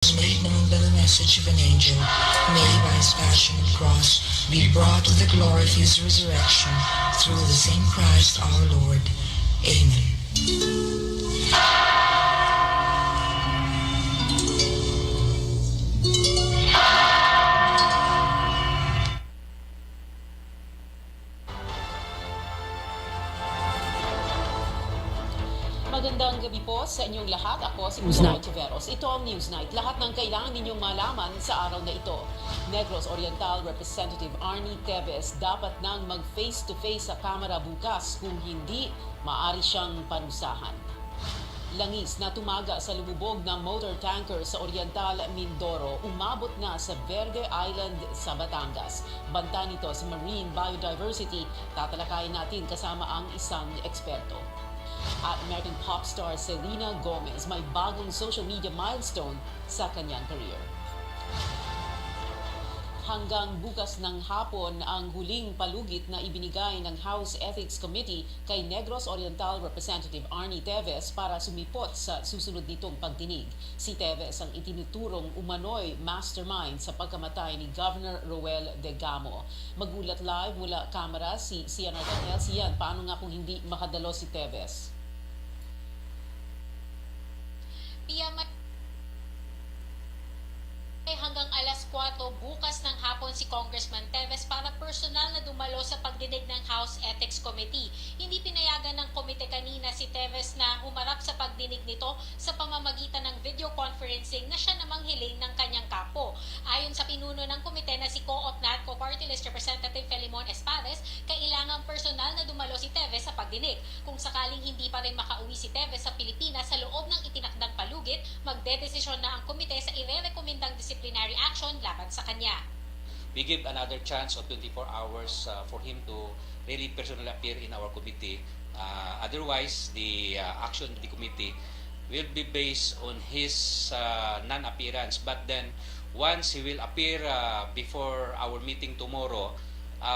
was made known by the message of an angel, may by his passion and cross be brought to the glory of his resurrection, through the same Christ our Lord. Amen. Magandang gabi po sa inyong lahat. Ako si Newsnight Tiveros. Ito ang Newsnight. Lahat ng kailangan ninyong malaman sa araw na ito. Negros Oriental Representative Arnie Teves dapat nang mag-face-to-face sa kamera bukas, kung hindi, maaari siyang parusahan. Langis na tumaga sa lumubog ng motor tanker sa Oriental Mindoro, umabot na sa Verde Island sa Batangas. Banta nito sa Marine Biodiversity. Tatalakayin natin kasama ang isang eksperto. At American pop star Selena Gomez may bagong social media milestone sa kanyang career. Hanggang bukas ng hapon ang huling palugit na ibinigay ng House Ethics Committee kay Negros Oriental Representative Arnie Teves para sumipot sa susunod nitong pagdinig. Si Teves ang itinuturong umano'y mastermind sa pagkamatay ni Governor Roel De Gamo. Magulat live mula kamera si Sian Arcanel. Sian, paano nga kung hindi makadalo si Teves? Hanggang alas 4 bukas ng hapon si Congressman Teves para personal na dumalo sa pagdinig ng House Ethics Committee. Hindi pinayagan ng komite kanina si Teves na humarap sa pagdinig nito sa pamamagitan ng video conferencing na siya namang hiling ng kanyang kapo. Ayon sa pinuno ng komite na si Co-op NATCO Party List Representative Felimon Espades, kailangang personal na dumalo si Teves sa pagdinig. Kung sakaling hindi pa rin makauwi si Teves sa Pilipinas sa loob ng itinakdang palugit, magdedesisyon na ang komite sa irerekomendang disciplinary action laban sa kanya. We give another chance of 24 hours for him to really personally appear in our committee. Otherwise, the action of the committee will be based on his non-appearance. But then, once he will appear before our meeting tomorrow,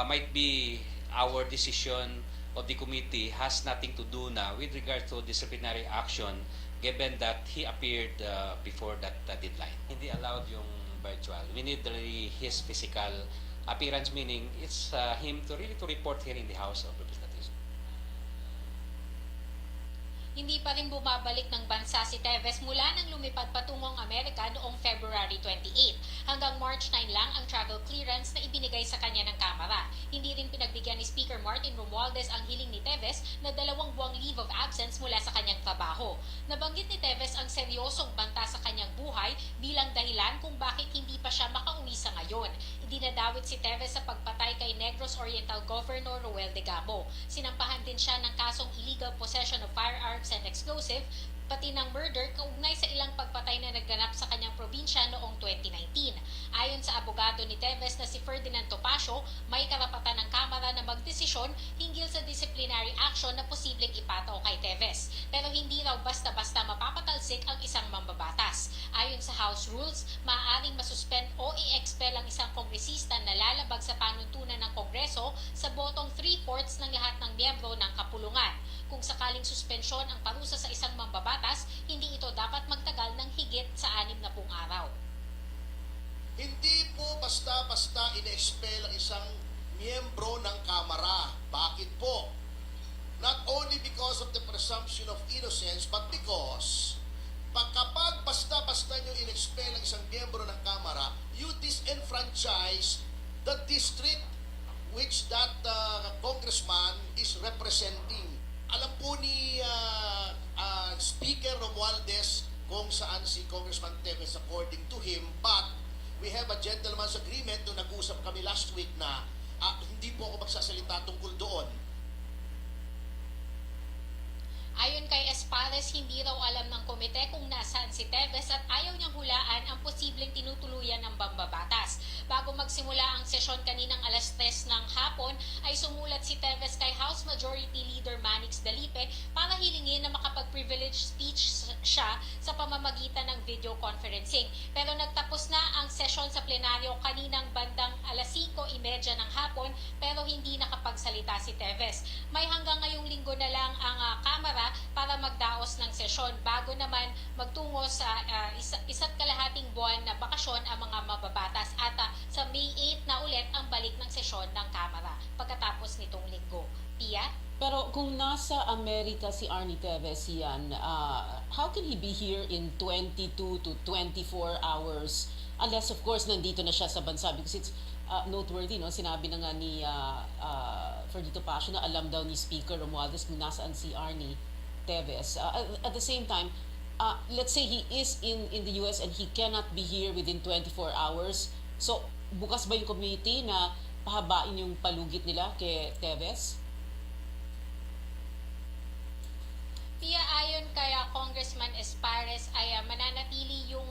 might be our decision of the committee has nothing to do now with regard to disciplinary action, given that he appeared before that deadline. Hindi allowed yung virtual. We need really his physical appearance, meaning it's him to really to report here in the House of Representatives. Hindi pa rin bumabalik ng bansa si Teves mula nang lumipad patungong Amerika noong February 28. Hanggang March 9 lang ang travel clearance na ibinigay sa kanya ng Kamara. Hindi rin pinagbigyan ni Speaker Martin Romualdez ang hiling ni Teves na 2 buwang leave of absence mula sa kanyang trabaho. Nabanggit ni Teves ang seryosong banta sa kanyang buhay bilang dahilan kung bakit hindi pa siya makauwi sa ngayon. Idinadawit si Teves sa pagpatay kay Negros Oriental Governor Roel De Gamo. Sinampahan din siya ng kasong illegal possession of firearms and explosive, pati ng murder kaugnay sa ilang pagpatay na nagganap sa kanyang probinsya noong 2019. Ayon sa abogado ni Teves na si Ferdinand Topacio, may karapatan ng Kamara na magdesisyon hinggil sa disciplinary action na posibleng ipataw kay Teves. Pero hindi raw basta-basta mapapatalsik ang isang mambabatas. Ayon sa House Rules, maaaring masuspend o i-expel ang isang kongresista na lalabag sa panuntunan ng Kongreso sa botong 3/4 ng lahat ng miyembro ng kapulungan. Kung sakaling suspensyon ang parusa sa isang mambabatas, hindi ito dapat magtagal ng higit sa 60 araw. Hindi po basta-basta ine-expel ang isang miyembro ng Kamara. Bakit po? Not only because of the presumption of innocence, but because kapag basta-basta nyo in-expel ang isang miyembro ng Kamara, you disenfranchise the district which that congressman is representing. Alam po ni Speaker Romualdez kung saan si Congressman Teves according to him, but we have a gentleman's agreement nung nag-usap kami last week na hindi po ako magsasalita tungkol doon. Ayon kay Espales, hindi raw alam ng komite kung nasaan si Teves at ayaw niyang hulaan ang posibleng tinutuluyan ng mambabatas. Bago magsimula ang sesyon kaninang alas 3 ng hapon, ay sumulat si Teves kay House Majority Leader Manix Dalipe para hilingin na makapag-privilege speech siya sa pamamagitan ng video conferencing. Pero nagtapos na ang sesyon sa plenaryo kaninang bandang alas 5:30 ng hapon pero hindi nakapagsalita si Teves. May hanggang ngayong linggo na lang ang Kamara para magdaos ng sesyon bago naman magtungo sa isa't kalahating buwan na bakasyon ang mga mababatas at sa May 8 na ulit ang balik ng sesyon ng Kamara pagkatapos nitong linggo. Pia? Pero kung nasa Amerika si Arnie Teves yan, how can he be here in 22 to 24 hours? Unless of course nandito na siya sa bansa because it's noteworthy, no? Sinabi na nga ni Ferdito Pasio na alam daw ni Speaker Romualdez kung nasaan si Arnie Teves. At the same time, let's say he is in the US and he cannot be here within 24 hours. So, bukas ba yung committee na pahabain yung palugit nila kay Teves? Pia, ayon kay Congressman Espares ay mananatili yung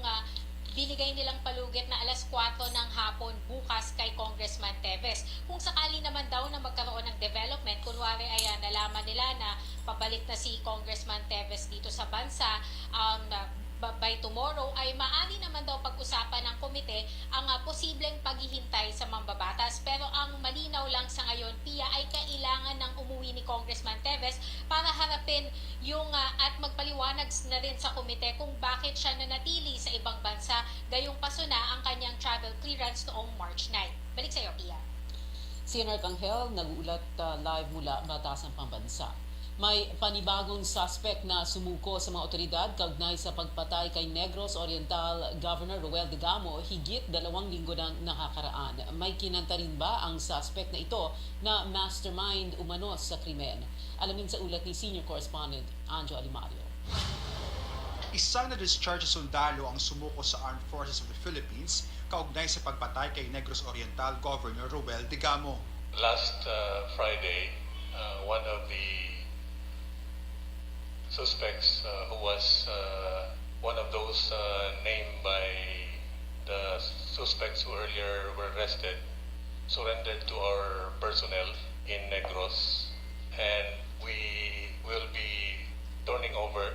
binigay nilang palugit na alas 4 ng hapon bukas kay Congressman Teves. Kung sakali naman daw na magkaroon ng development, kunwari ay nalaman nila na pabalik na si Congressman Teves dito sa bansa, by tomorrow ay maaari naman daw pag-usapan ng komite ang posibleng paghihintay sa mambabatas. Pero ang malinaw lang sa ngayon, Pia, ay kailangan ng umuwi ni Congressman Teves para harapin yung at magpaliwanag na rin sa komite kung bakit siya nanatili sa ibang bansa gayong paso na ang kanyang travel clearance noong March 9. Balik sa iyo, Pia. Si Arcangel nag-uulat live mula Batasan Pambansa. May panibagong suspect na sumuko sa mga otoridad kaugnay sa pagpatay kay Negros Oriental Governor Roel Digamo higit 2 linggo nang nakakaraan. May kinanta rin ba ang suspect na ito na mastermind umanos sa krimen? Alamin sa ulat ni Senior Correspondent Anjo Alimario. Isang na-discharge sundalo ang sumuko sa Armed Forces of the Philippines kaugnay sa pagpatay kay Negros Oriental Governor Roel Digamo. Last Friday, one of the suspects who was one of those named by the suspects who earlier were arrested surrendered to our personnel in Negros, and we will be turning over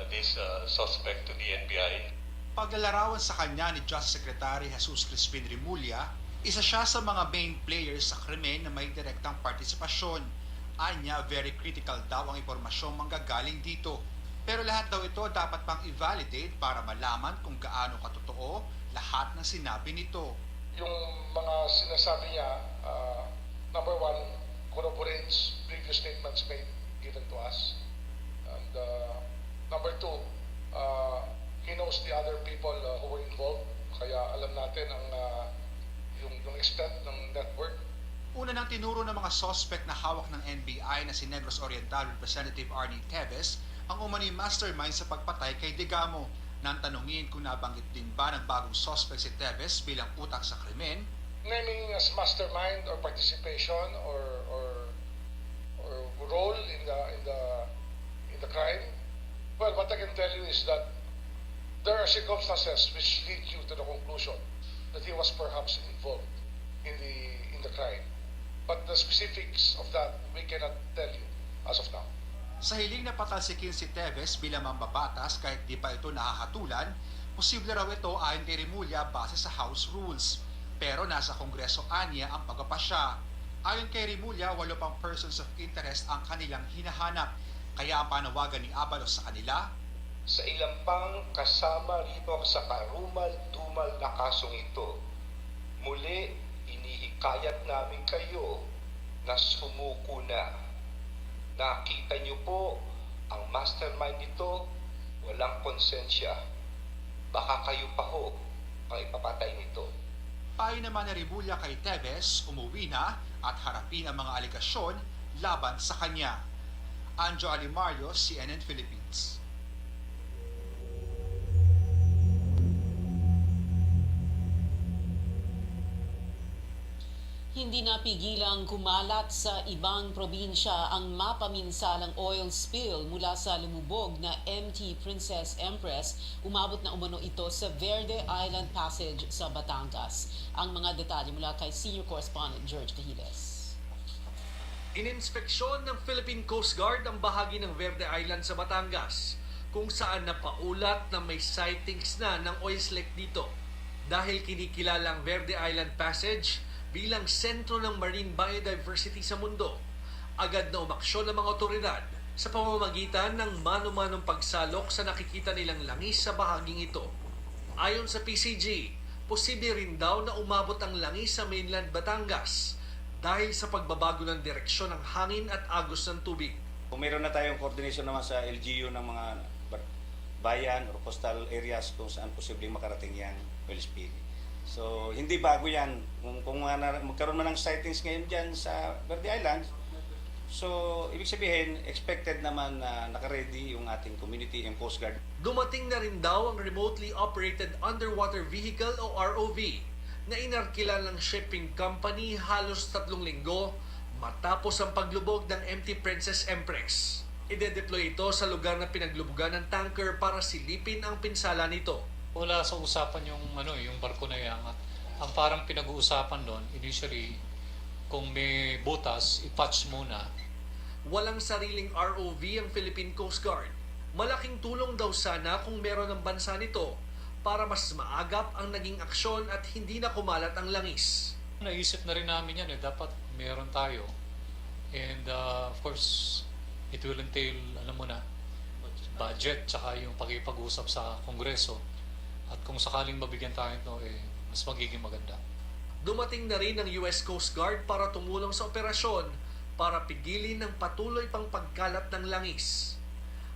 this suspect to the NBI. Paglalarawan sa kanya ni Justice Secretary Jesus Crispin Rimulya, isa siya sa mga main players sa krimen na may direktang partisipasyon. Anya, very critical daw ang impormasyong manggagaling dito. Pero lahat daw ito dapat pang i-validate para malaman kung gaano katotoo lahat ng sinabi nito. Yung mga sinasabi niya, number one, corroborates previous statements made given to us. And number two, he knows the other people who were involved. Kaya alam natin ang yung extent ng network. Una nang tinuro ng mga suspect na hawak ng NBI na si Negros Oriental Representative Arnie Teves ang umano'y mastermind sa pagpatay kay Digamo. Nang tanungin kung nabanggit din ba ng bagong suspect si Teves bilang utak sa krimen, Naming as mastermind or participation or role in the crime. Well, what I can tell you is that there are circumstances which lead you to the conclusion that he was perhaps involved in the crime. But the specifics of that, we cannot tell you as of now. sa hiling na patalsikin si Teves bilang mambabatas kahit di pa ito nakakatulan, posible raw ito ayon kay Rimulya base sa House Rules. Pero nasa Kongreso anya ang pagpapasya. Ayon kay Rimulya, 8 pang persons of interest ang kanilang hinahanap. Kaya ang panawagan ni Abalos sa kanila, sa ilang pang kasama rito sa karumal-dumal na kasong ito, muli inihikayat namin kayo na sumuko na. Nakita niyo po ang mastermind nito, walang konsensya. Baka kayo pa ho ang ipapatay nito. payo naman ni Rimulya kay Teves, umuwi na at harapin ang mga aligasyon laban sa kanya. Anjo Alimario, CNN Philippines. Hindi napigilang kumalat sa ibang probinsya ang mapaminsalang oil spill mula sa lumubog na MT Princess Empress. Umabot na umano ito sa Verde Island Passage sa Batangas. Ang mga detalye mula kay Senior Correspondent George Cahiles. Ininspeksyon ng Philippine Coast Guard ang bahagi ng Verde Island sa Batangas, kung saan napaulat na may sightings na ng oil slick dito. Dahil kinikilalang Verde Island Passage bilang sentro ng marine biodiversity sa mundo, agad na umaksyon ng mga otoridad sa pamamagitan ng mano-manong pagsalok sa nakikita nilang langis sa bahaging ito. Ayon sa PCG, posible rin daw na umabot ang langis sa mainland Batangas dahil sa pagbabago ng direksyon ng hangin at agos ng tubig. Kung meron na tayong coordination naman sa LGU ng mga bayan or coastal areas kung saan posibleng makarating yung oil spill. So, hindi bago yan. Kung magkaroon man ng sightings ngayon dyan sa Verde Island, so, ibig sabihin, expected naman na nakaready yung ating community and Coast Guard. Dumating na rin daw ang Remotely Operated Underwater Vehicle o ROV na inarkila ng shipping company halos 3 linggo matapos ang paglubog ng MT Princess Empress. Ide-deploy ito sa lugar na pinaglubugan ng tanker para silipin ang pinsala nito. Wala sa usapan yung barko na yan. Ang parang pinag-uusapan doon, initially, kung may butas, ipatch muna. Walang sariling ROV ang Philippine Coast Guard. Malaking tulong daw sana kung meron ng bansa nito para mas maagap ang naging aksyon at hindi na kumalat ang langis. Naisip na rin namin yan, dapat meron tayo. And of course, it will entail, budget, tsaka yung pag-ipag-usap sa Kongreso. At kung sakaling mabigyan tayo ito, mas magiging maganda. Dumating na rin ang US Coast Guard para tumulong sa operasyon para pigilin ng patuloy pang pagkalat ng langis.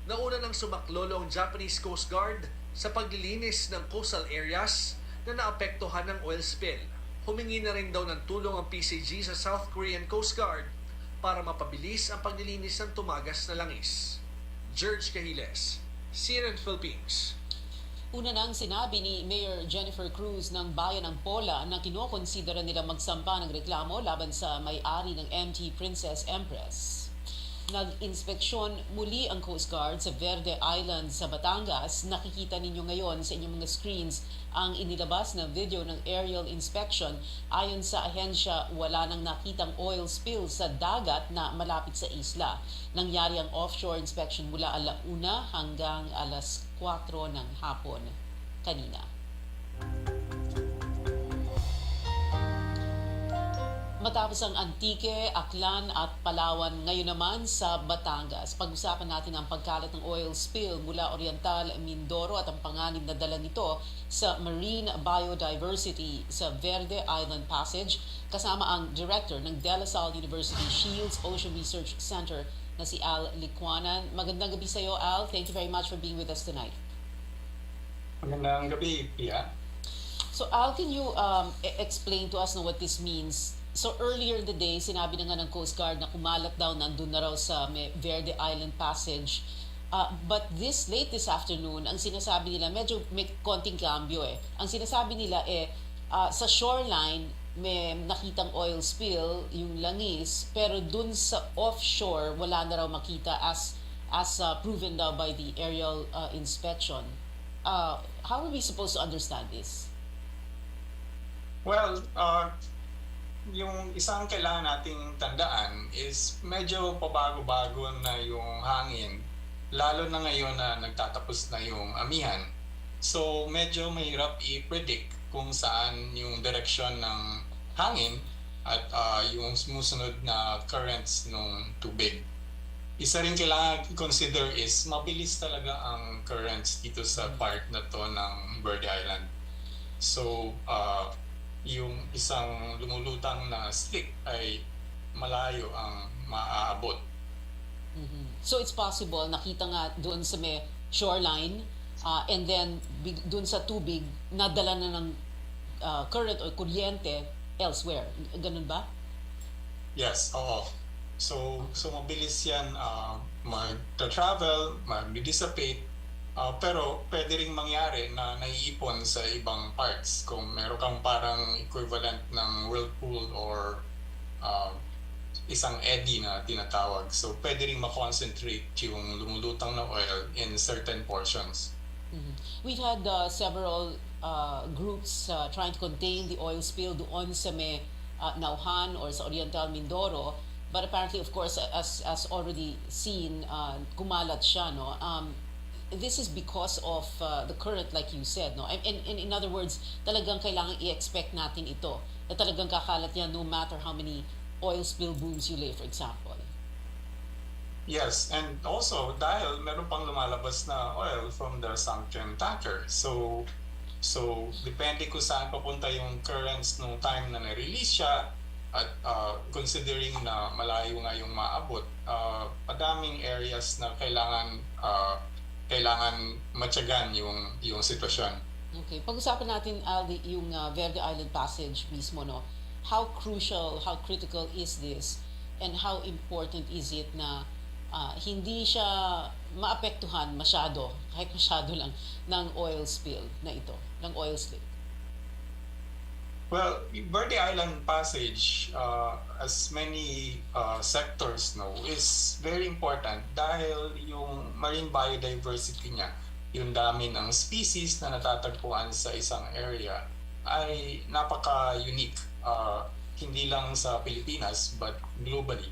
Nauna nang sumaklolo ang Japanese Coast Guard sa paglilinis ng coastal areas na naapektuhan ng oil spill. Humingi na rin daw ng tulong ang PCG sa South Korean Coast Guard para mapabilis ang paglilinis ng tumagas na langis. George Cahiles, CNN Philippines. Una nang sinabi ni Mayor Jennifer Cruz ng Bayan ng Pola na kinokonsidera nila magsampa ng reklamo laban sa may-ari ng MT Princess Empress. Nag-inspeksyon muli ang Coast Guard sa Verde Island sa Batangas. Nakikita ninyo ngayon sa inyong mga screens ang inilabas na video ng aerial inspection. Ayon sa ahensya, wala nang nakitang oil spill sa dagat na malapit sa isla. Nangyari ang offshore inspection mula 1:00 hanggang 4:00 ng hapon kanina. Matapos ang Antique, Aklan at Palawan, ngayon naman sa Batangas. Pag-usapan natin ang pagkalat ng oil spill mula Oriental, Mindoro at ang panganib na dala nito sa marine biodiversity sa Verde Island Passage, kasama ang director ng De La Salle University Shields Ocean Research Center na si Al Licuanan. Magandang gabi sa iyo, Al. Thank you very much for being with us tonight. Magandang gabi, Pia. So Al, can you explain to us what this means? So earlier in the day, sinabi na nga ng Coast Guard na kumalat daw, nandun na raw sa Verde Island Passage. But late this afternoon, ang sinasabi nila, medyo may konting cambio eh. Ang sinasabi nila sa shoreline, may nakitang oil spill, yung langis, pero dun sa offshore, wala na raw makita as proven daw by the aerial inspection. How are we supposed to understand this? Well, yung isang kailangan nating tandaan is medyo pabago-bago na yung hangin, lalo na ngayon na nagtatapos na yung amihan. So medyo mahirap i-predict kung saan yung direction ng hangin at yung sumusunod na currents ng tubig. Isa rin kailangan i-consider is mabilis talaga ang currents dito sa part na to ng Verde Island. So yung isang lumulutang na slick ay malayo ang maaabot. So it's possible, nakita nga doon sa may shoreline, and then doon sa tubig, nadala na ng current o kuryente elsewhere. Ganun ba? Yes, oo. So mabilis yan mag-travel, mag-dissipate, pero pwede ring mangyari na naiipon sa ibang parts. Kung meron kang parang equivalent ng whirlpool or isang eddy na tinatawag. So pwede ring ma-concentrate yung lumulutang na oil in certain portions. We've had several groups trying to contain the oil spill doon sa may Nauhan or sa Oriental Mindoro. But apparently, of course, as already seen, kumalat siya, no? This is because of the current, like you said, no? In other words, talagang kailangan i-expect natin ito, na talagang kakalat yan no matter how many oil spill booms you lay, for example. Yes, and also dahil meron pang lumalabas na oil from the sunken tanker. So depende kung saan papunta yung currents nung time na na-release siya at considering na malayo nga yung maabot, madaming areas na kailangan matyagan yung sitwasyon. Okay, pag-usapan natin, Aldi, yung Verde Island Passage mismo, no? How crucial, how critical is this, and how important is it na hindi siya maapektuhan masyado, kahit masyado lang, ng oil spill na ito, ng oil slick? Well, Verde Island Passage, as many sectors know, is very important dahil yung marine biodiversity niya, yung dami ng species na natatagpuan sa isang area ay napaka-unique, hindi lang sa Pilipinas but globally.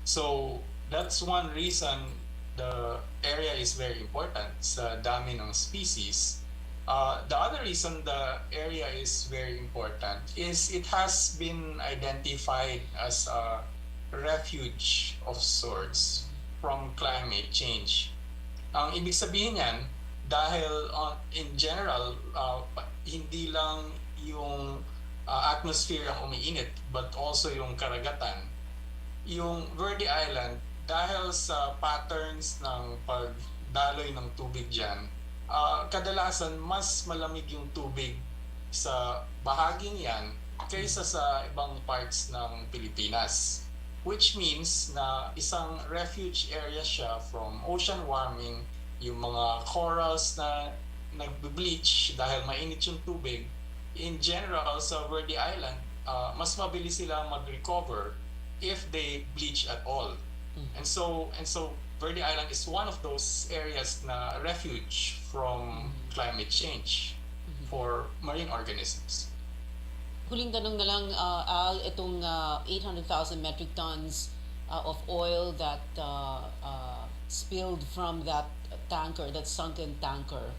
So that's one reason the area is very important sa dami ng species. The other reason the area is very important is it has been identified as a refuge of sorts from climate change. Ang ibig sabihin yan, dahil in general, hindi lang yung atmosphere ang umiinit but also yung karagatan. Yung Verde Island, dahil sa patterns ng pagdaloy ng tubig dyan, kadalasan mas malamig yung tubig sa bahaging yan kaysa sa ibang parts ng Pilipinas. Which means na isang refuge area siya from ocean warming, yung mga corals na nagbe-bleach dahil mainit yung tubig. In general, sa Verde Island, mas mabilis sila mag-recover if they bleach at all. And so Verde Island is one of those areas na refuge from climate change for marine organisms. Huling tanong na lang, Al, itong 800,000 metric tons of oil that spilled from that tanker, that sunken tanker.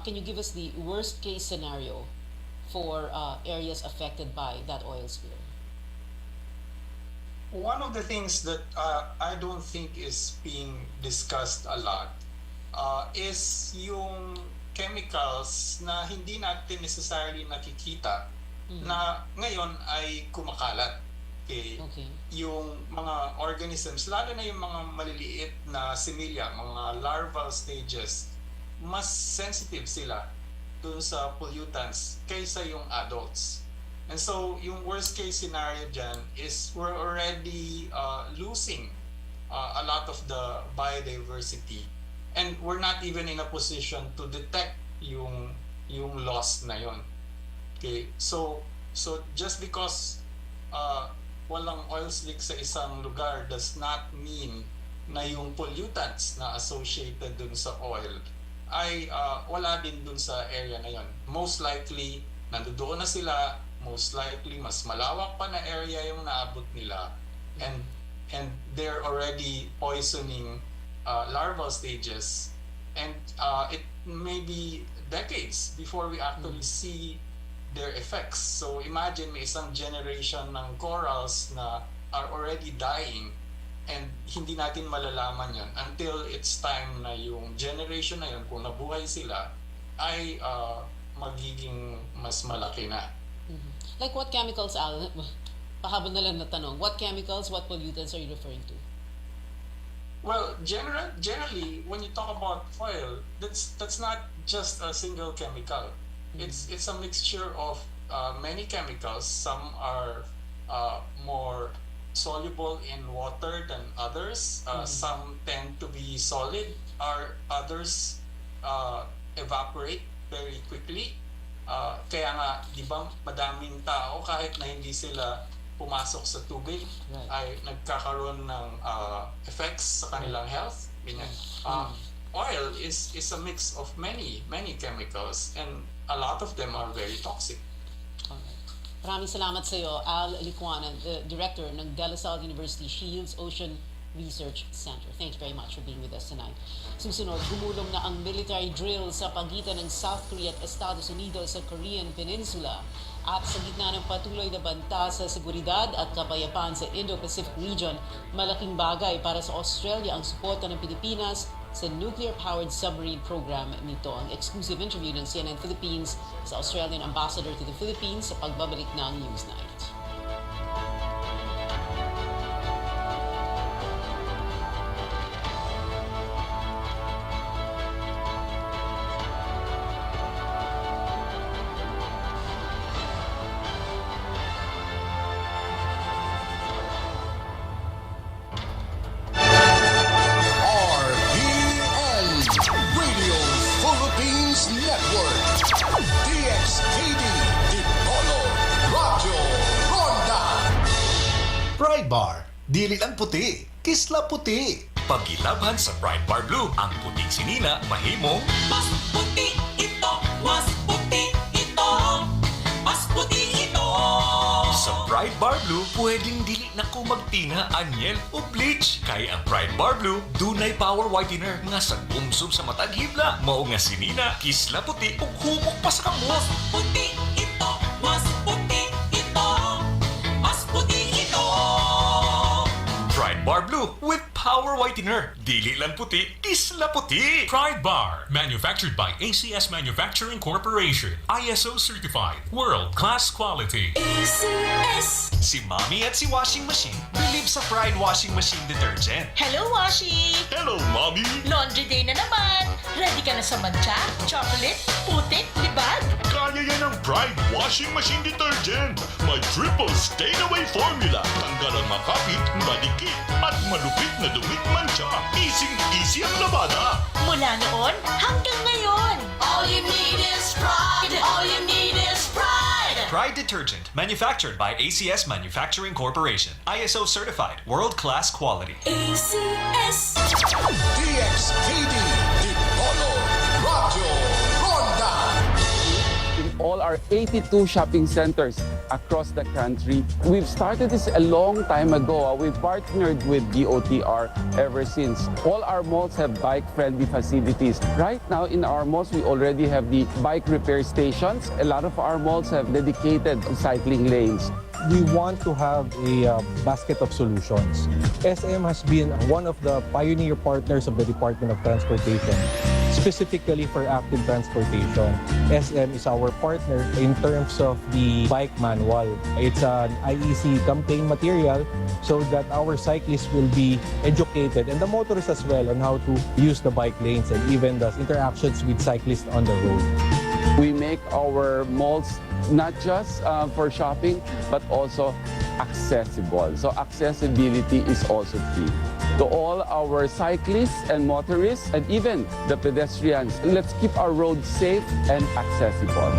Can you give us the worst case scenario for areas affected by that oil spill? One of the things that I don't think is being discussed a lot is yung chemicals na hindi natin necessarily nakikita na ngayon ay kumakalat. Okay. Yung mga organisms, lalo na yung mga maliliit na similya, mga larval stages, mas sensitive sila dun sa pollutants kaysa yung adults. And so, yung worst case scenario dyan is we're already losing a lot of the biodiversity. And we're not even in a position to detect yung loss na yon. Okay, so just because walang oil slick sa isang lugar does not mean na yung pollutants na associated dun sa oil ay wala din dun sa area na yon. Most likely, nandoon na sila. Most likely, mas malawak pa na area yung naabot nila, and they're already poisoning larval stages, and it may be decades before we actually see their effects. So imagine may isang generation ng corals na are already dying, and hindi natin malalaman yan until it's time na yung generation na yun, kung nabuhay sila, ay magiging mas malaki na. Like what chemicals, Al? Pahabol na lang na tanong. What chemicals, what pollutants are you referring to? Well, generally, when you talk about oil, that's not just a single chemical. It's a mixture of many chemicals. Some are more soluble in water than others. Some tend to be solid. Others evaporate very quickly. Kaya nga, di ba, madaming tao kahit na hindi sila pumasok sa tubig ay nagkakaroon ng effects sa kanilang health. Ganyan. Oil is a mix of many chemicals, and a lot of them are very toxic. Maraming salamat sa iyo, Al Licuana, the Director ng De La Salle University Shields Ocean Research Center. Thanks very much for being with us tonight. Susunod, gumulong na ang military drill sa pagitan ng South Korea at Estados Unidos sa Korean Peninsula. At sa gitna ng patuloy na banta sa seguridad at kapayapaan sa Indo-Pacific region, malaking bagay para sa Australia ang suporta ng Pilipinas sa nuclear-powered submarine program nito. Ang exclusive interview ng CNN Philippines sa Australian Ambassador to the Philippines sa pagbabalik ng Newsnight. RPN Radio Philippines Network. DXKD Dipolog Radio Ronda. Pride Bar, dili lang puti, kisla puti. Pagilabhan sa Pride Bar Blue, ang puting sinina mahimong Mas puti ito, mas puti ito, mas puti ito. sa Pride Bar Blue, pwedeng dili na ko magtina, anyel o bleach. Kaya ang Pride Bar Blue, dunay power whitener nga sa gumsum sa matag hibla, mao nga sinina, kisla puti ug humok pa sa kamo. Mas puti ito, mas puti ito, mas puti ito. Pride Bar Blue with power whitener. Dili lang puti, kisla puti. Pride Bar, manufactured by ACS Manufacturing Corporation. ISO certified, world-class quality. ACS. Si Mommy at si Washing Machine believe sa Pride Washing Machine Detergent. Hello, Washi! Hello, Mommy! Laundry day na naman. Ready ka na sa mancha, chocolate, putik, libag? Kaya yan ang Pride Washing Machine Detergent. May triple stain-away formula. Tanggal ang makapit, madikit, at malupit na dumit mancha. Easy ang labada. Mula noon hanggang ngayon. All you need is pride. All you need is pride. Pride Detergent, manufactured by ACS Manufacturing Corporation. ISO certified, world-class quality. ACS. DXKD Dipolog Radio Ronda. In all our 82 shopping centers across the country. We've started this a long time ago. We've partnered with DOTR ever since. All our malls have bike-friendly facilities. Right now in our malls, we already have the bike repair stations. A lot of our malls have dedicated cycling lanes. We want to have a basket of solutions. SM has been one of the pioneer partners of the Department of Transportation, specifically for active transportation. SM is our partner in terms of the bike manual. It's an IEC campaign material so that our cyclists will be educated, and the motorists as well, on how to use the bike lanes and even the interactions with cyclists on the road. We make our malls not just for shopping, but also accessible. So accessibility is also key. To all our cyclists and motorists and even the pedestrians, let's keep our roads safe and accessible.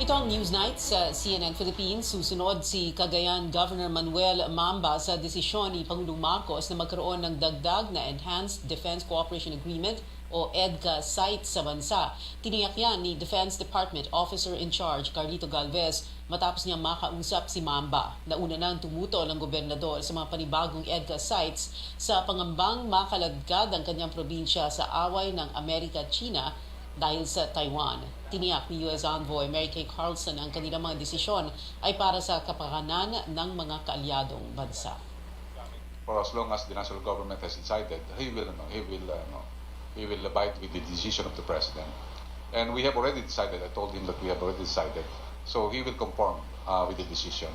Ito ang Newsnight sa CNN Philippines. Susunod si Cagayan Governor Manuel Mamba sa desisyon ni Pangulong Marcos na magkaroon ng dagdag na Enhanced Defense Cooperation Agreement o EDCA site sa bansa. Tiniyak yan ni Defense Department Officer in Charge Carlito Galvez matapos niyang makausap si Mamba. Nauna nang tumutol ang gobernador sa mga panibagong EDCA sites sa pangambang makaladkad ang kanyang probinsya sa away ng Amerika at China dahil sa Taiwan. Tiniyak ni U.S. Envoy Mary Kay Carlson ang kanilang mga desisyon ay para sa kapakanan ng mga kaalyadong bansa. For as long as the national government has decided, he will abide with the decision of the president. And we have already decided. I told him that we have already decided. So he will conform with the decision.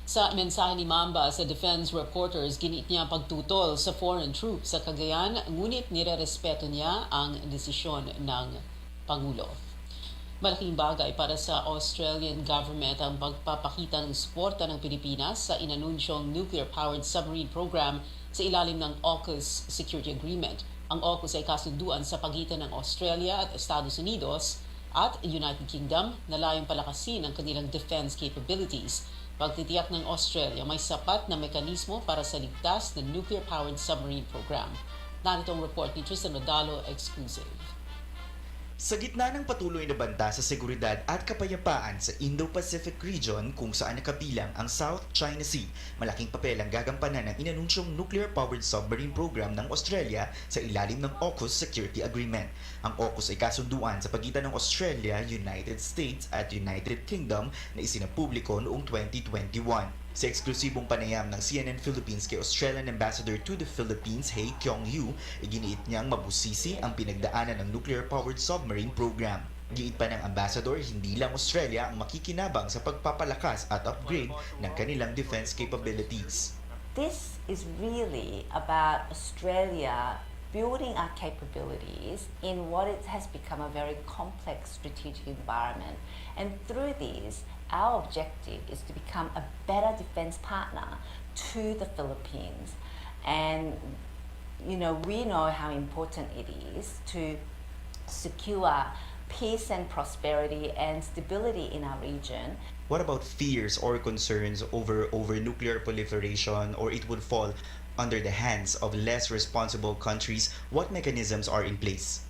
Sa mensahe ni Mamba sa defense reporters, ginit niya pagtutol sa foreign troops sa Cagayan, ngunit nirerespeto niya ang desisyon ng Pangulo. Malaking bagay para sa Australian government ang pagpapakita ng suporta ng Pilipinas sa inanunsyong nuclear-powered submarine program sa ilalim ng AUKUS Security Agreement. Ang AUKUS ay kasunduan sa pagitan ng Australia at Estados Unidos at United Kingdom na layong palakasin ang kanilang defense capabilities. Pagtitiyak ng Australia may sapat na mekanismo para sa ligtas na nuclear-powered submarine program. Narito ang report ni Tristan Odalo, exclusive. Sa gitna ng patuloy na banta sa seguridad at kapayapaan sa Indo-Pacific region kung saan nakabilang ang South China Sea, malaking papel ang gagampanan ng inanunsyong nuclear-powered submarine program ng Australia sa ilalim ng AUKUS Security Agreement. Ang AUKUS ay kasunduan sa pagitan ng Australia, United States at United Kingdom na isinapubliko noong 2021. Sa eksklusibong panayam ng CNN Philippines kay Australian Ambassador to the Philippines, Hey Kyung-yu, iginiit niyang mabusisi ang pinagdaanan ng nuclear-powered submarine program. Giit pa ng ambassador, hindi lang Australia ang makikinabang sa pagpapalakas at upgrade ng kanilang defense capabilities. This is really about Australia building our capabilities in what it has become a very complex strategic environment. And through these, our objective is to become a better defense partner to the Philippines. And, we know how important it is to secure peace and prosperity and stability in our region. What about fears or concerns over nuclear proliferation, or it would fall under the hands of less responsible countries? What mechanisms are in place?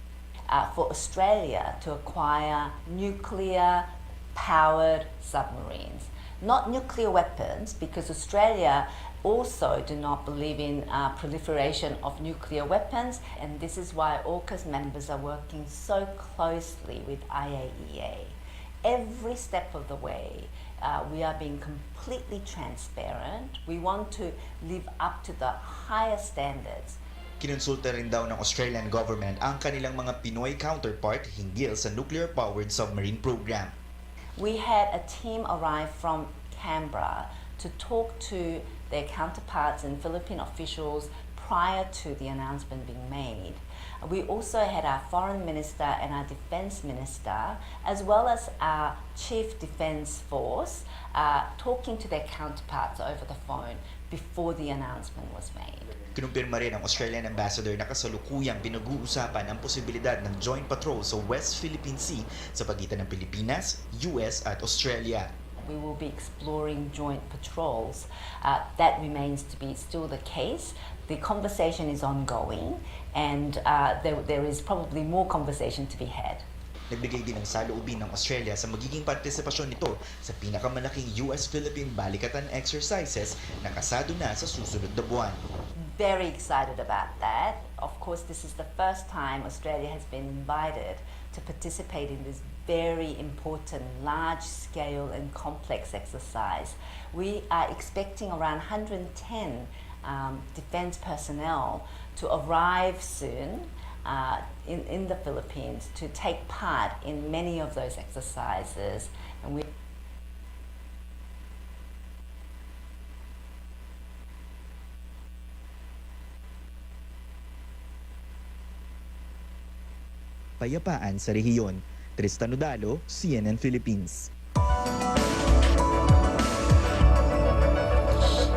For Australia to acquire nuclear-powered submarines. Not nuclear weapons, because Australia also do not believe in proliferation of nuclear weapons, and this is why AUKUS members are working so closely with IAEA. Every step of the way, we are being completely transparent. We want to live up to the highest standards. Kinonsulta rin daw ng Australian government ang kanilang mga Pinoy counterpart hinggil sa nuclear-powered submarine program. We had a team arrive from Canberra to talk to their counterparts and Philippine officials prior to the announcement being made. We also had our foreign minister and our defense minister, as well as our chief defense force, talking to their counterparts over the phone before the announcement was made. Kinumpirma rin ang Australian ambassador na kasalukuyang pinag-uusapan ang posibilidad ng joint patrol sa West Philippine Sea sa pagitan ng Pilipinas, US at Australia. We will be exploring joint patrols. That remains to be still the case. The conversation is ongoing, and there is probably more conversation to be had. Nagbigay din ng saloobin ng Australia sa magiging partisipasyon nito sa pinakamalaking US-Philippine balikatan exercises na kasado na sa susunod na buwan. Very excited about that. Of course, this is the first time Australia has been invited to participate in this very important, large-scale and complex exercise. We are expecting around 110 defense personnel to arrive soon in the Philippines to take part in many of those exercises. And we Payapaan sa rehiyon. Tristan Odalo, CNN Philippines.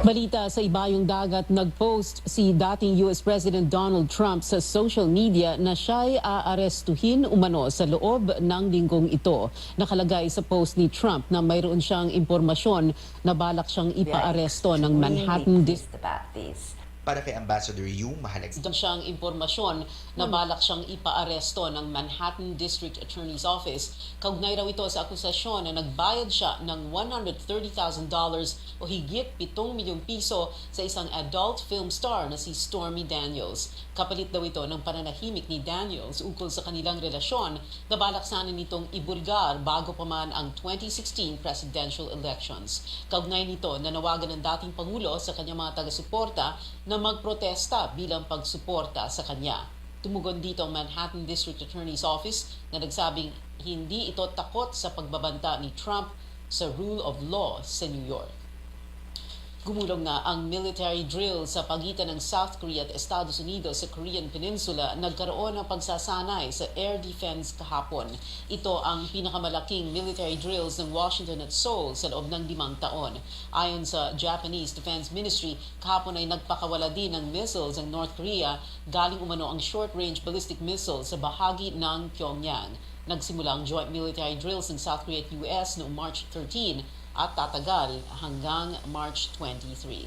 Balita sa ibayong dagat, nag-post si dating US President Donald Trump sa social media na siya'y aarestuhin umano sa loob ng linggong ito. Nakalagay sa post ni Trump na mayroon siyang impormasyon na balak siyang ipaaresto ng Manhattan District. Para kay Ambassador Yu, mahalaga siyang impormasyon na balak siyang ipaaresto ng Manhattan District Attorney's Office. Kaugnay raw ito sa akusasyon na nagbayad siya ng $130,000 o higit 7 milyong piso sa isang adult film star na si Stormy Daniels. Kapalit daw ito ng pananahimik ni Daniels ukol sa kanilang relasyon na balak sana nitong ibulgar bago pa man ang 2016 presidential elections. Kaugnay nito, nanawagan ng dating Pangulo sa kanyang mga taga-suporta na magprotesta bilang pagsuporta sa kanya. Tumugon dito ang Manhattan District Attorney's Office na nagsabing hindi ito takot sa pagbabanta ni Trump sa rule of law sa New York. Gumulong na ang military drill sa pagitan ng South Korea at Estados Unidos sa Korean Peninsula. Nagkaroon ng pagsasanay sa air defense kahapon. Ito ang pinakamalaking military drills ng Washington at Seoul sa loob ng 5 taon. Ayon sa Japanese Defense Ministry, kahapon ay nagpakawala din ng missiles ang North Korea galing umano ang short-range ballistic missile sa bahagi ng Pyongyang. Nagsimula ang joint military drills ng South Korea at US noong March 13 at tatagal hanggang March 23.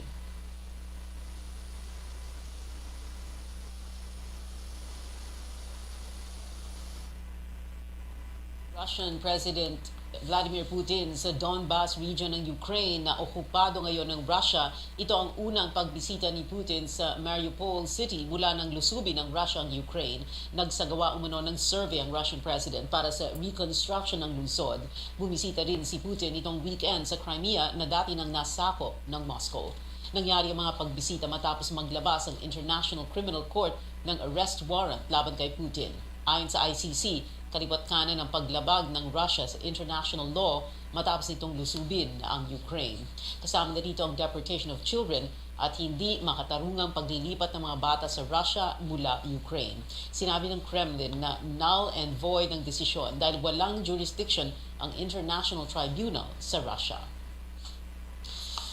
Russian President Vladimir Putin sa Donbas region ng Ukraine na okupado ngayon ng Russia. Ito ang unang pagbisita ni Putin sa Mariupol City mula ng lusubin ng Russia ang Ukraine. Nagsagawa umano ng survey ang Russian President para sa reconstruction ng lungsod. Bumisita rin si Putin itong weekend sa Crimea na dati nang nasakop ng Moscow. Nangyari ang mga pagbisita matapos maglabas ang International Criminal Court ng arrest warrant laban kay Putin. Ayon sa ICC, kaliwat kanan ng paglabag ng Russia sa international law matapos itong lusubin ang Ukraine. Kasama na dito ang deportation of children at hindi makatarungang paglilipat ng mga bata sa Russia mula Ukraine. Sinabi ng Kremlin na null and void ang desisyon dahil walang jurisdiction ang International Tribunal sa Russia.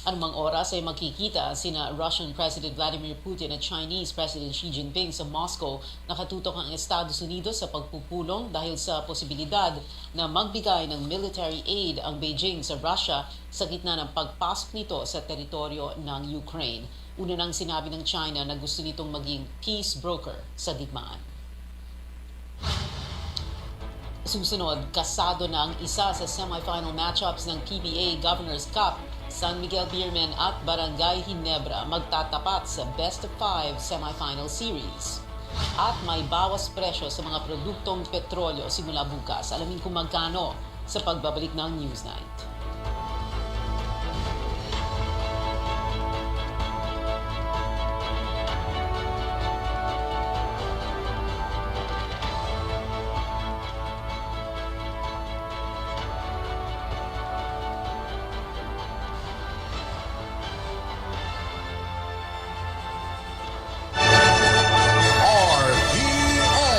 Anumang oras ay magkikita sina Russian President Vladimir Putin at Chinese President Xi Jinping sa Moscow. Nakatutok ang Estados Unidos sa pagpupulong dahil sa posibilidad na magbigay ng military aid ang Beijing sa Russia sa gitna ng pagpasok nito sa teritoryo ng Ukraine. Una nang sinabi ng China na gusto nitong maging peace broker sa digmaan. Susunod, kasado na ang isa sa semifinal matchups ng PBA Governor's Cup. San Miguel Beermen at Barangay Ginebra magtatapat sa Best of 5 semifinal series. At may bawas presyo sa mga produktong petrolyo simula bukas. Alamin kung magkano sa pagbabalik ng Newsnight.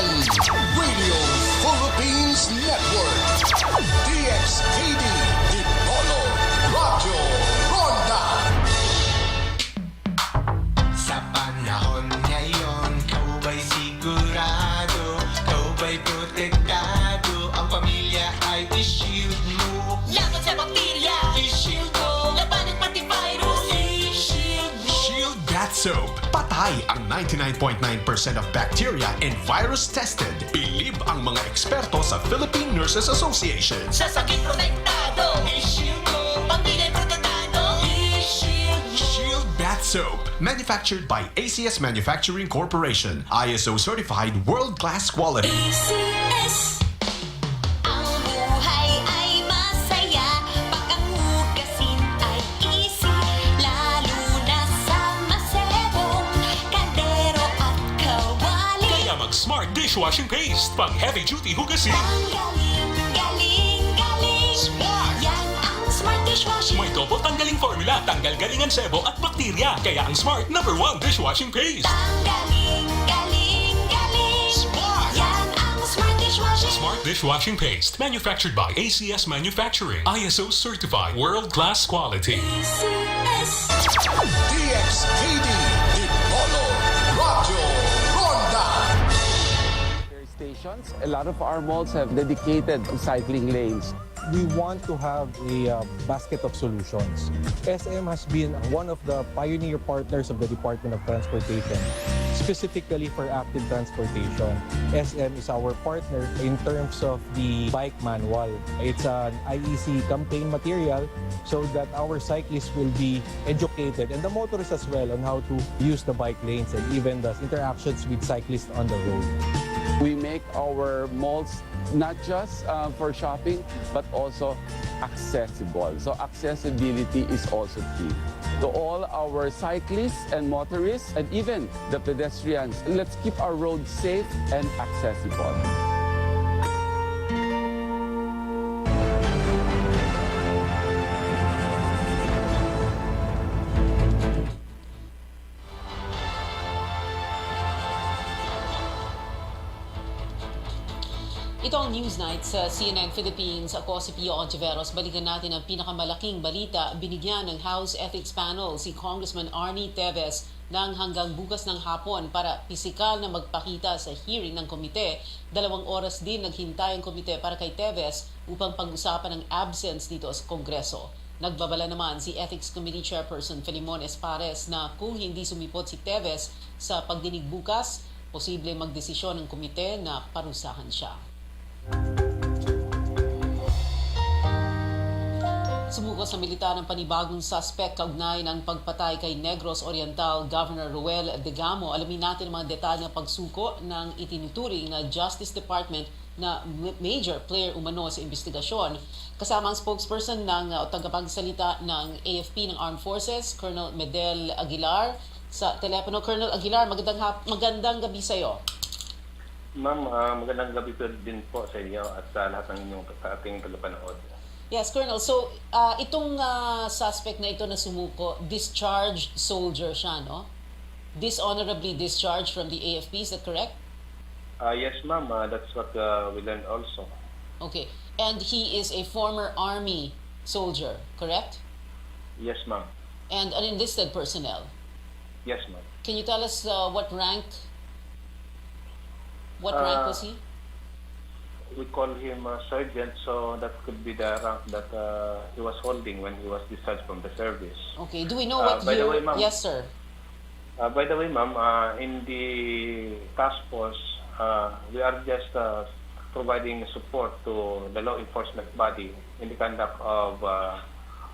RPN Radio Philippines Network, DXKD, Dipolog, Radyo Ronda. Sa panahon ngayon, kau ba'y sigurado? Kau ba'y protektado? Ang pamilya ay i-shield mo. Laban sa bakterya, i-shield mo. Labanan pati virus, i-shield mo. Shield Bat Soap. Patay ang 99.9% of bacteria and virus tested. Believe ang mga eksperto sa Philippine Nurses Association. Sa sakit protektado, i-shield mo. Pamilya protektado, i-shield mo. Shield Bat Soap. Manufactured by ACS Manufacturing Corporation. ISO certified world-class quality. ACS. Ang buhay ay masaya pag ang hugasin ay easy, lalo na sa masebong kaldero at kawali. Kaya mag-Smart Dishwashing Paste. Pang heavy-duty hugasin. Ang galing, galing, galing. Smart! Yan ang Smart Dishwashing. May double tanggaling formula. Tanggal galingan sebo at bakterya. Kaya ang Smart #1 Dishwashing Paste. Ang galing, galing, galing. Smart! Yan ang Smart Dishwashing. Smart Dishwashing Paste. Manufactured by ACS Manufacturing. ISO certified world-class quality. ACS. DXKD, Dipolog, Radyo Ronda. Stations, a lot of our malls have dedicated cycling lanes. We want to have a basket of solutions. SM has been one of the pioneer partners of the Department of Transportation, specifically for active transportation. SM is our partner in terms of the bike manual. It's an IEC campaign material so that our cyclists will be educated, and the motorists as well, on how to use the bike lanes and even the interactions with cyclists on the road. We make our malls not just for shopping, but also accessible. So accessibility is also key. To all our cyclists and motorists, and even the pedestrians, let's keep our roads safe and accessible. Ito ang Newsnight sa CNN Philippines. Ako si Pio Ontiveros. Balikan natin ang pinakamalaking balita. Binigyan ng House Ethics Panel si Congressman Arnie Teves ng hanggang bukas ng hapon para pisikal na magpakita sa hearing ng komite. 2 oras din naghintay ang komite para kay Teves upang pag-usapan ang absence dito sa Kongreso. Nagbabala naman si Ethics Committee Chairperson Filimon Espares na kung hindi sumipot si Teves sa pagdinig bukas, posible magdesisyon ng komite na parusahan siya. Sumuko sa militar ng panibagong suspect kaugnay ng pagpatay kay Negros Oriental Governor Ruel Degamo. Alamin natin ang mga detalye ng pagsuko ng itinuturing na Justice Department na major player umano sa investigasyon. Kasama ang spokesperson ng tagapagsalita ng AFP ng Armed Forces, Colonel Medel Aguilar. Sa telepono, Colonel Aguilar, magandang gabi sa iyo. Ma'am, magandang gabi din po sa inyo at sa lahat ng inyong ating tagapanood. Yes, Colonel. So, itong suspect na ito na sumuko, discharged soldier siya, no? Dishonorably discharged from the AFP, is that correct? Yes, ma'am. That's what we learned also. Okay. And he is a former Army soldier, correct? Yes, ma'am. And an enlisted personnel? Yes, ma'am. Can you tell us what rank? What rank was he? We call him sergeant, so that could be the rank that he was holding when he was discharged from the service. Okay. Do we know what by year? the way, ma'am, Yes, sir. By the way, ma'am, in the task force, we are just providing support to the law enforcement body in the conduct of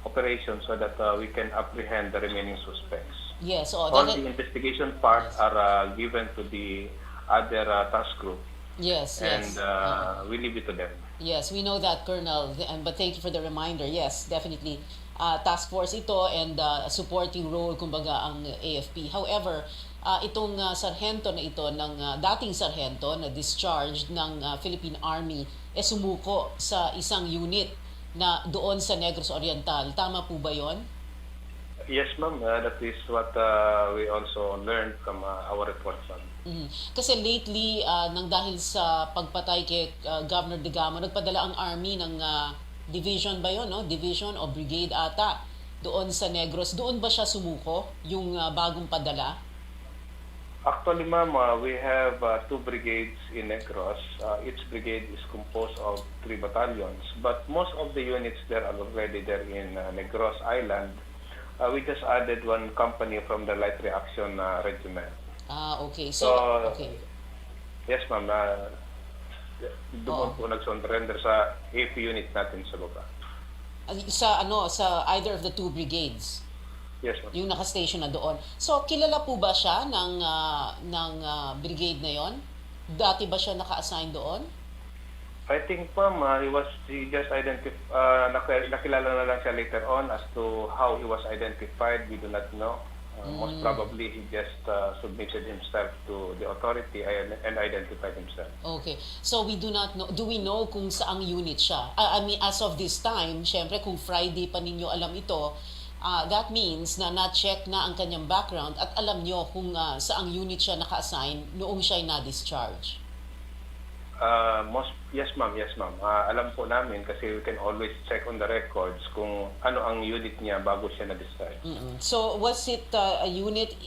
operations so that we can apprehend the remaining suspects. Yes. All the investigation parts are given to the other task group. Yes, yes. And we leave it to them. Yes, we know that, Colonel. But thank you for the reminder. Yes, definitely. Task force ito and supporting role, kumbaga, ang AFP. However, itong sarhento na ito, ng dating sarhento na discharged ng Philippine Army, sumuko sa isang unit na doon sa Negros Oriental. Tama po ba yon? Yes, ma'am. That is what we also learned from our report, ma'am. Kasi lately, nang dahil sa pagpatay kay Governor Degamo, nagpadala ang Army ng division ba yun, no? Division o brigade ata doon sa Negros. Doon ba siya sumuko, yung bagong padala? Actually, ma'am, we have 2 brigades in Negros. Each brigade is composed of 3 battalions. But most of the units there are already there in Negros Island. We just added 1 company from the Light Reaction Regiment. Okay. So, okay. Yes, ma'am. Doon po nag-surrender sa AP unit natin sa lugar. Sa either of the 2 brigades? Yes, ma'am. Yung naka-station na doon. So, kilala po ba siya ng brigade na yon? Dati ba siya naka-assign doon? I think, ma'am, he just nakilala na lang siya later on as to how he was identified. We do not know. Most probably, he just submitted himself to the authority and identified himself. Okay. So, we do not know. Do we know kung saang unit siya? I mean, as of this time, syempre, kung Friday pa ninyo alam ito, that means na na-check na ang kanyang background at alam nyo kung saang unit siya naka-assign noong siya'y na-discharge. Yes, ma'am. Alam po namin kasi we can always check on the records kung ano ang unit niya bago siya na-discharge. So, was it a unit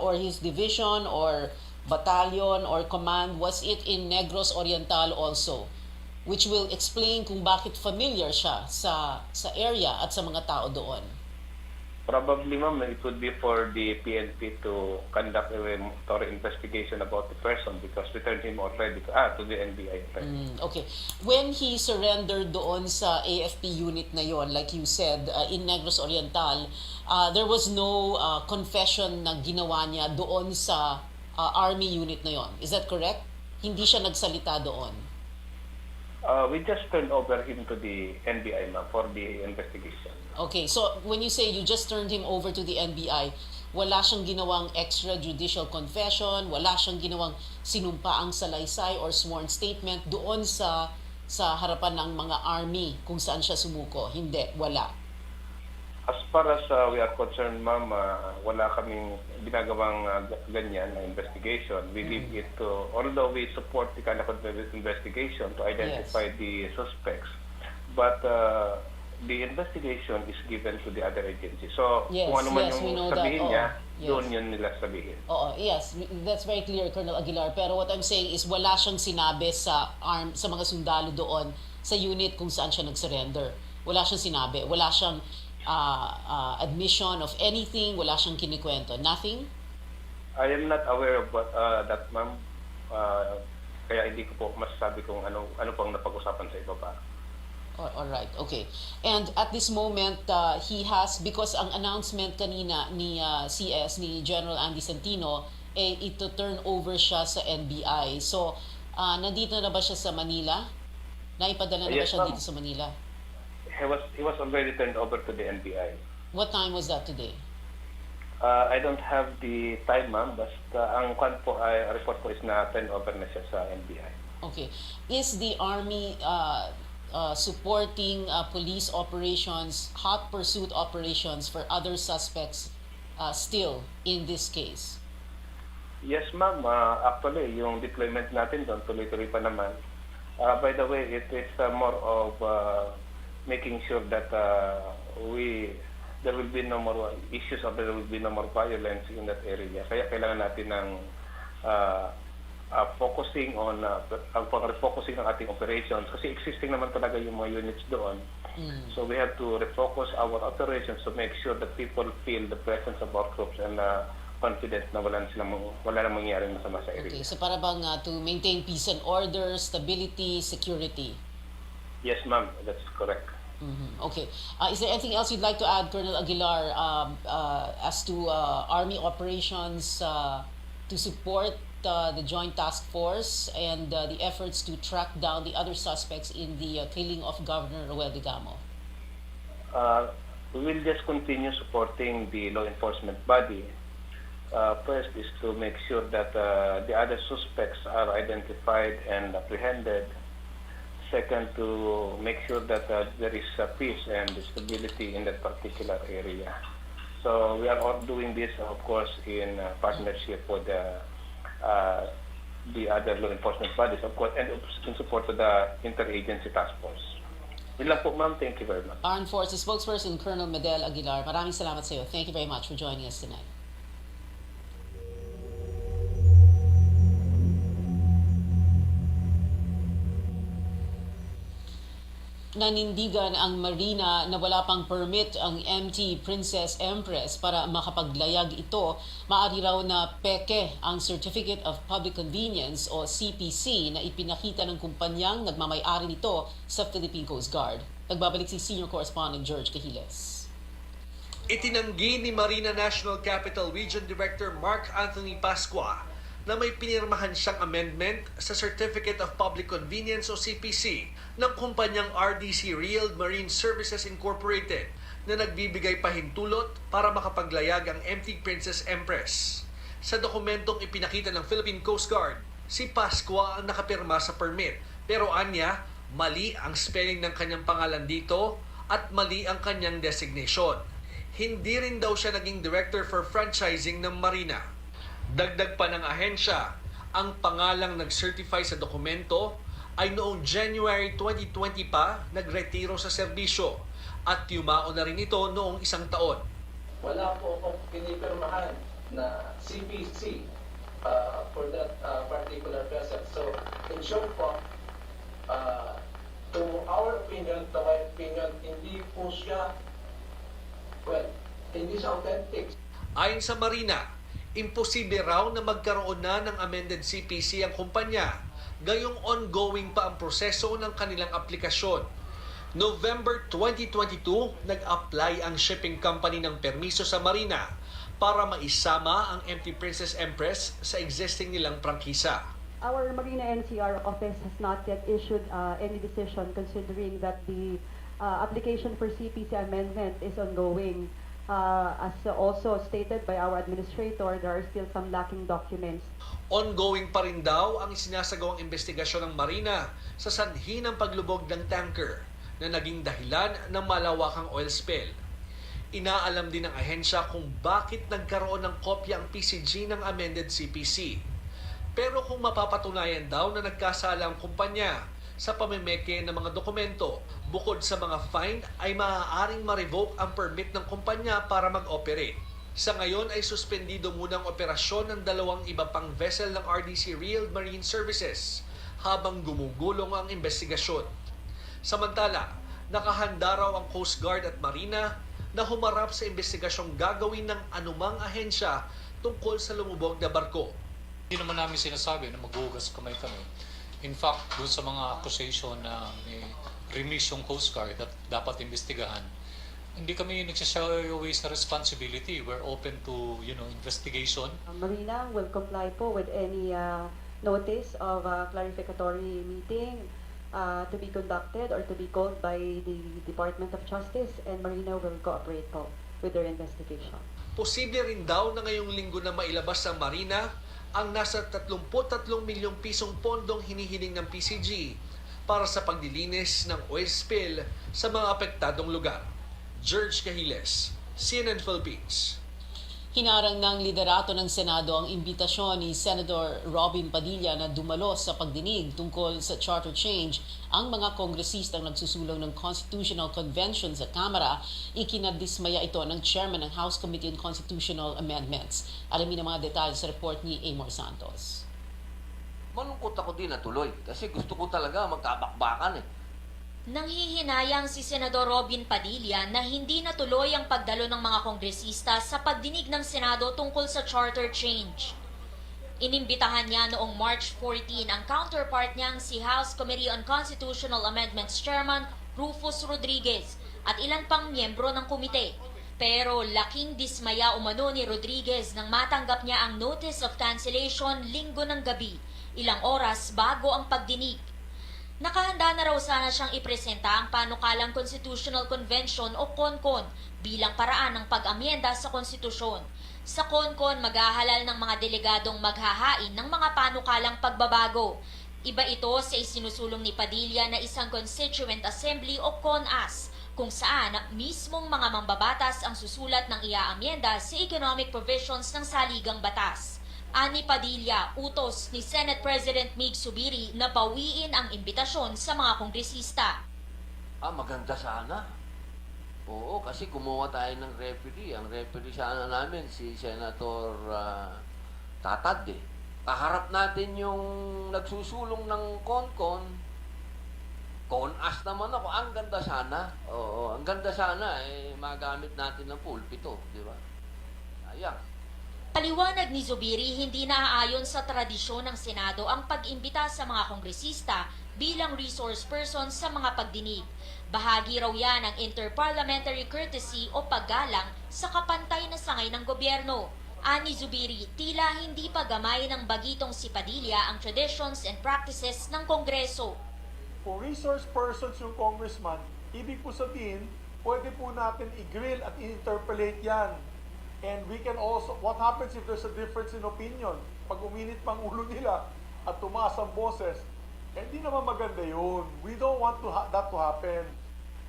or his division or battalion or command? Was it in Negros Oriental also? Which will explain kung bakit familiar siya sa area at sa mga tao doon. Probably, ma'am, it would be for the PNP to conduct a thorough investigation about the person because we turned him already to the NBI. Okay. When he surrendered doon sa AFP unit na yon, like you said, in Negros Oriental, there was no confession na ginawa niya doon sa Army unit na yon. Is that correct? Hindi siya nagsalita doon? We just turned over him to the NBI, ma'am, for the investigation. Okay, so when you say you just turned him over to the NBI, wala siyang ginawang extrajudicial confession, wala siyang ginawang sinumpaang salaysay or sworn statement doon sa harapan ng mga army kung saan siya sumuko? Hindi, wala. As far as we are concerned, ma'am, wala kaming ginagawang ganyan na investigation. We leave it to, although we support the kind of investigation to identify the suspects, but the investigation is given to the other agency. So, kung ano man yung sabihin niya, doon yun nila sabihin. Oo, yes, that's very clear, Colonel Aguilar. Pero what I'm saying is wala siyang sinabi sa mga sundalo doon sa unit kung saan siya nag-surrender. Wala siyang sinabi. Wala siyang admission of anything. Wala siyang kinikwento. Nothing? I am not aware of that, ma'am. Kaya hindi ko po masasabi kung ano pang napag-usapan sa ibaba. All right, okay. And at this moment, he has, because ang announcement kanina ni CS, ni General Andy Santino, ito turn over siya sa NBI. So, nandito na ba siya sa Manila? Naipadala na ba siya dito sa Manila? He was already turned over to the NBI. What time was that today? I don't have the time, ma'am. Basta ang report ko is na turn over na siya sa NBI. Okay. Is the Army supporting police operations, hot pursuit operations for other suspects still in this case? Yes, ma'am. Actually, yung deployment natin doon, tuloy-tuloy pa naman. By the way, it is more of making sure that there will be no more issues or there will be no more violence in that area. Kaya kailangan natin ng focusing on refocusing ng ating operations kasi existing naman talaga yung mga units doon. So we have to refocus our operations to make sure that people feel the presence of our troops and confident na wala nang mangyaring masama sa area. Okay, so para bang to maintain peace and order, stability, security? Yes, ma'am, that's correct. Okay. Is there anything else you'd like to add, Colonel Aguilar, as to Army operations to support the Joint Task Force and the efforts to track down the other suspects in the killing of Governor Roel Digamo? We will just continue supporting the law enforcement body. First is to make sure that the other suspects are identified and apprehended. Second, to make sure that there is peace and stability in that particular area. So we are all doing this, of course, in partnership with the other law enforcement bodies, of course, and in support of the interagency task force. Yun lang po, ma'am. Thank you very much. Armed Forces spokesperson Colonel Medel Aguilar, maraming salamat sa iyo. Thank you very much for joining us tonight. Nanindigan ang Marina na wala pang permit ang MT Princess Empress para makapaglayag ito. Maaari raw na peke ang Certificate of Public Convenience o CPC na ipinakita ng kumpanyang nagmamay-ari nito sa Philippine Coast Guard. Nagbabalik si Senior Correspondent George Cahiles. Itinanggi ni Marina National Capital Region Director Mark Anthony Pascua na may pinirmahan siyang amendment sa Certificate of Public Convenience o CPC ng kumpanyang RDC Real Marine Services Incorporated na nagbibigay pahintulot para makapaglayag ang MT Princess Empress. Sa dokumentong ipinakita ng Philippine Coast Guard, si Pascua ang nakapirma sa permit. Pero anya, mali ang spelling ng kanyang pangalan dito at mali ang kanyang designation. Hindi rin daw siya naging Director for Franchising ng Marina. Dagdag pa ng ahensya, ang pangalang nag-certify sa dokumento ay noong January 2020 pa nagretiro sa serbisyo at yumao na rin ito noong isang taon. Wala po akong pinipirmahan na CPC for that particular vessel. So, in short po, to our opinion, to my opinion, hindi po siya, hindi siya authentic. Ayon sa Marina, imposible raw na magkaroon na ng amended CPC ang kumpanya, gayong ongoing pa ang proseso ng kanilang aplikasyon. November 2022, nag-apply ang shipping company ng permiso sa Marina para maisama ang MT Princess Empress sa existing nilang prangkisa. Our Marina NCR office has not yet issued any decision considering that the application for CPC amendment is ongoing. As also stated by our administrator, there are still some lacking documents. Ongoing pa rin daw ang sinasagawang investigasyon ng Marina sa sanhi ng paglubog ng tanker na naging dahilan ng malawakang oil spill. Inaalam din ng ahensya kung bakit nagkaroon ng kopya ang PCG ng amended CPC. Pero kung mapapatunayan daw na nagkasala ang kumpanya sa pamemeke ng mga dokumento, bukod sa mga fine ay maaaring ma-revoke ang permit ng kumpanya para mag-operate. Sa ngayon ay suspendido muna ang operasyon ng dalawang iba pang vessel ng RDC Real Marine Services habang gumugulong ang investigasyon. Samantala, nakahanda raw ang Coast Guard at Marina na humarap sa investigasyong gagawin ng anumang ahensya tungkol sa lumubog na barko. Hindi naman namin sinasabi na maghugas kamay kami. In fact, doon sa mga accusation na may remiss yung Coast Guard at dapat investigahan, hindi kami nagsashy away sa responsibility. We're open to, investigation. Marina will comply po with any notice of a clarificatory meeting to be conducted or to be called by the Department of Justice, and Marina will cooperate po with their investigation. Posible rin daw na ngayong linggo na mailabas ng Marina ang nasa 33 milyong pisong pondong hinihiling ng PCG para sa paglilinis ng oil spill sa mga apektadong lugar. George Cahiles, CNN Philippines. Hinarang ng liderato ng Senado ang imbitasyon ni Senator Robin Padilla na dumalo sa pagdinig tungkol sa charter change. Ang mga kongresistang nagsusulong ng Constitutional Convention sa Kamara, ikinadismaya ito ng Chairman ng House Committee on Constitutional Amendments. Alamin ang mga detalye sa report ni Amor Santos. Malungkot ako din na tuloy kasi gusto ko talaga magkabakbakan eh. Nanghihinayang si Senador Robin Padilla na hindi natuloy ang pagdalo ng mga kongresista sa pagdinig ng Senado tungkol sa charter change. Inimbitahan niya noong March 14 ang counterpart niyang si House Committee on Constitutional Amendments Chairman Rufus Rodriguez at ilan pang miyembro ng komite. Pero laking dismaya umano ni Rodriguez nang matanggap niya ang notice of cancellation linggo ng gabi, ilang oras bago ang pagdinig. Nakahanda na raw sana siyang ipresenta ang panukalang Constitutional Convention o CONCON bilang paraan ng pag-amyenda sa konstitusyon. Sa CONCON, maghahalal ng mga delegadong maghahain ng mga panukalang pagbabago. Iba ito sa isinusulong ni Padilla na isang Constituent Assembly o CONAS, kung saan mismong mga mambabatas ang susulat ng iaamyenda sa economic provisions ng saligang batas. Ani Padilla, utos ni Senate President Mig Zubiri na bawiin ang imbitasyon sa mga kongresista. Maganda sana. Oo, kasi kumuha tayo ng referee. Ang referee sana namin, si Senator Tatad eh. Kaharap natin yung nagsusulong ng CONCON. CONAS naman ako. Ang ganda sana. Oo, ang ganda sana eh, magamit natin ng pulpito, di ba? Sayang. Paliwanag ni Zubiri, hindi naaayon sa tradisyon ng Senado ang pag-imbita sa mga kongresista bilang resource person sa mga pagdinig. Bahagi raw yan ng interparliamentary courtesy o paggalang sa kapantay na sangay ng gobyerno. Ani Zubiri, tila hindi pa gamay ng bagitong si Padilla ang traditions and practices ng Kongreso. Kung resource persons yung congressman, ibig po sabihin, pwede po natin i-grill at i-interpolate yan. And we can also, what happens if there's a difference in opinion? Pag uminit pang ulo nila at tumaas ang boses, hindi naman maganda yun. We don't want that to happen.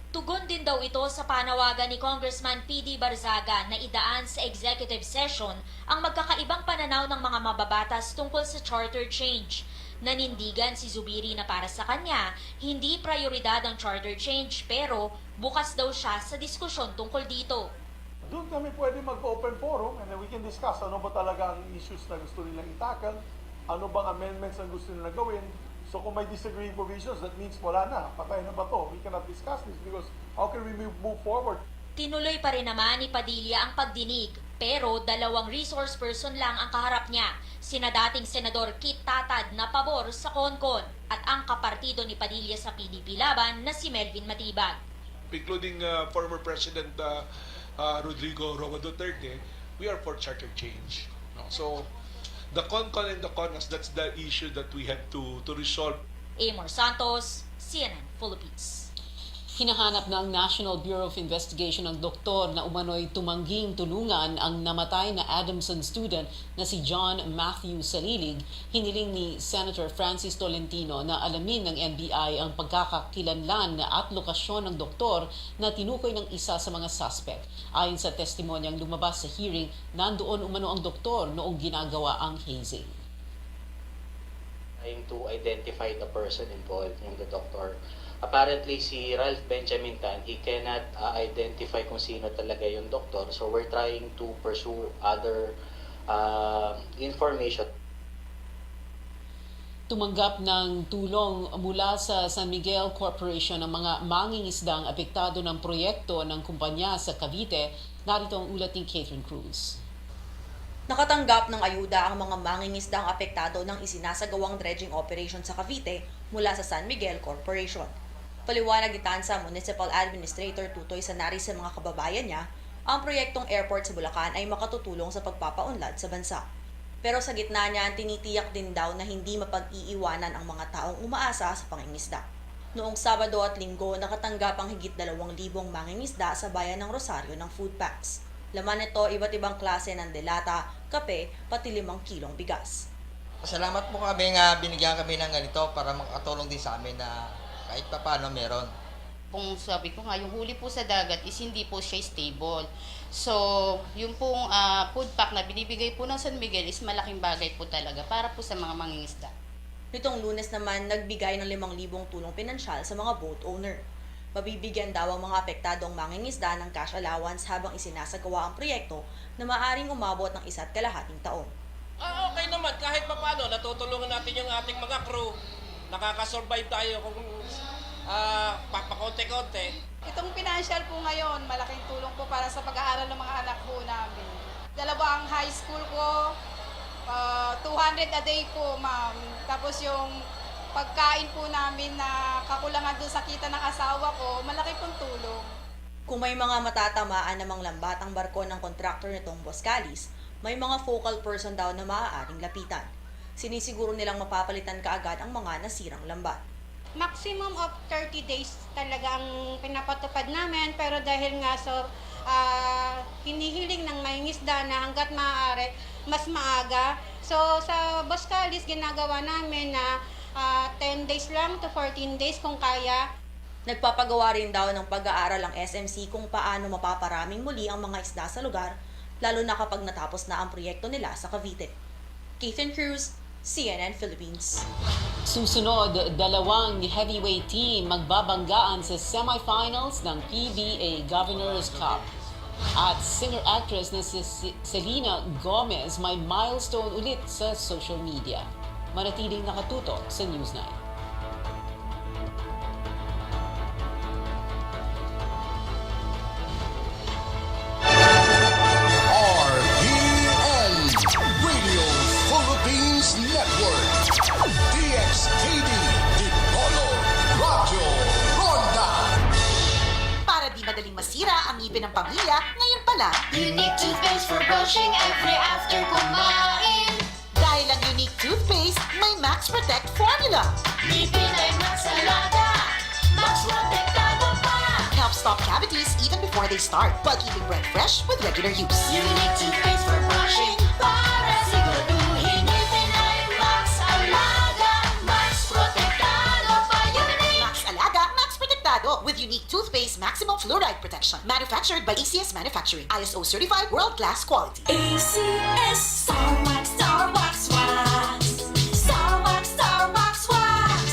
Tugon din daw ito sa panawagan ni Congressman P.D. Barzaga na idaan sa executive session ang magkakaibang pananaw ng mga mababatas tungkol sa charter change. Nanindigan si Zubiri na para sa kanya, hindi prioridad ang charter change pero bukas daw siya sa diskusyon tungkol dito. Doon kami pwede mag-open forum and then we can discuss ano ba talaga ang issues na gusto nilang i-tackle, ano bang amendments ang gusto nilang gawin. So kung may disagreeing provisions, that means wala na, patay na ba to? We cannot discuss this because how can we move forward? Tinuloy pa rin naman ni Padilla ang pagdinig, pero dalawang resource person lang ang kaharap niya, sina dating Senador Kit Tatad na pabor sa CONCON at ang kapartido ni Padilla sa PDP laban na si Melvin Matibag. Including former President Rodrigo Roa Duterte, we are for charter change. No? So, the CONCON and the CONAS, that's the issue that we have to resolve. Amor Santos, CNN Philippines. Hinahanap ng National Bureau of Investigation ng doktor na umano'y tumangging tulungan ang namatay na Adamson student na si John Matthew Salilig. Hiniling ni Senator Francis Tolentino na alamin ng NBI ang pagkakakilanlan at lokasyon ng doktor na tinukoy ng isa sa mga suspect. Ayon sa testimonyang lumabas sa hearing, nandoon umano ang doktor noong ginagawa ang hazing. Trying to identify the person involved in the doctor. Apparently, si Ralph Benjamin Tan, he cannot identify kung sino talaga yung doktor. So we're trying to pursue other information. Tumanggap ng tulong mula sa San Miguel Corporation ang mga mangingisdang apektado ng proyekto ng kumpanya sa Cavite. Narito ang ulat ni Catherine Cruz. Nakatanggap ng ayuda ang mga mangingisdang apektado ng isinasagawang dredging operation sa Cavite mula sa San Miguel Corporation. Paliwanag ni Tansa Municipal Administrator Tutoy Sanari sa mga kababayan niya, ang proyektong airport sa Bulacan ay makatutulong sa pagpapaunlad sa bansa. Pero sa gitna niya, tinitiyak din daw na hindi mapag-iiwanan ang mga taong umaasa sa pangingisda. Noong Sabado at Linggo, nakatanggap ang higit 2,000 mangingisda sa bayan ng Rosario ng food packs. Laman nito, iba't ibang klase ng delata, kape, pati 5 kilong bigas. Salamat po kami nga binigyan kami ng ganito para makatulong din sa amin na kahit pa paano meron. Kung sabi ko nga, yung huli po sa dagat is hindi po siya stable. So, yung pong food pack na binibigay po ng San Miguel is malaking bagay po talaga para po sa mga mangingisda. Nitong Lunes naman, nagbigay ng 5,000 tulong pinansyal sa mga boat owner. Mabibigyan daw ang mga apektadong mangingisda ng cash allowance habang isinasagawa ang proyekto na maaaring umabot ng 1.5 taon. Okay naman, kahit pa paano, natutulungan natin yung ating mga crew. Nakakasurvive tayo kung papakonte-konte. Itong financial po ngayon, malaking tulong po para sa pag-aaral ng mga anak po namin. 2 ang high school ko, 200 a day po, ma'am. Tapos yung pagkain po namin na kakulangan doon sa kita ng asawa ko, malaki pong tulong. Kung may mga matatamaan namang lambat ang barko ng kontraktor nitong Boscalis, may mga focal person daw na maaaring lapitan. Sinisiguro nilang mapapalitan kaagad ang mga nasirang lambat. Maximum of 30 days talaga ang pinapatupad namin, pero dahil nga sa hinihiling ng mangingisda na hanggat maaari, mas maaga. So sa Boscalis, ginagawa namin na 10 days lang to 14 days kung kaya. Nagpapagawa rin daw ng pag-aaral ang SMC kung paano mapaparaming muli ang mga isda sa lugar, lalo na kapag natapos na ang proyekto nila sa Cavite. Catherine Cruz, CNN Philippines. Susunod, 2 heavyweight team magbabanggaan sa semifinals ng PBA Governors Cup. At singer-actress na si Selena Gomez may milestone ulit sa social media. Manatiling nakatutok sa News 9. RPN Radio Philippines Network DXKD Dipolog Radio Ronda. Para di madaling masira ang ngipin ng pamilya, ngayon pala, Unique toothpaste for brushing every after kumain. Dahil ang unique toothpaste, may Max Protect formula. Ngipin ay Max Alaga, Max Protektado pa. Helps stop cavities even before they start, while keeping breath fresh with regular use. Unique toothpaste for brushing, para siguraduhin ngipin ay Max Alaga, Max Protektado pa. Unique Max Alaga, Max Protectado with unique toothpaste maximum fluoride protection. Manufactured by ACS Manufacturing. ISO certified world-class quality. ACS Star Wax, Star Wax Wax. Star Wax, Star Wax Wax.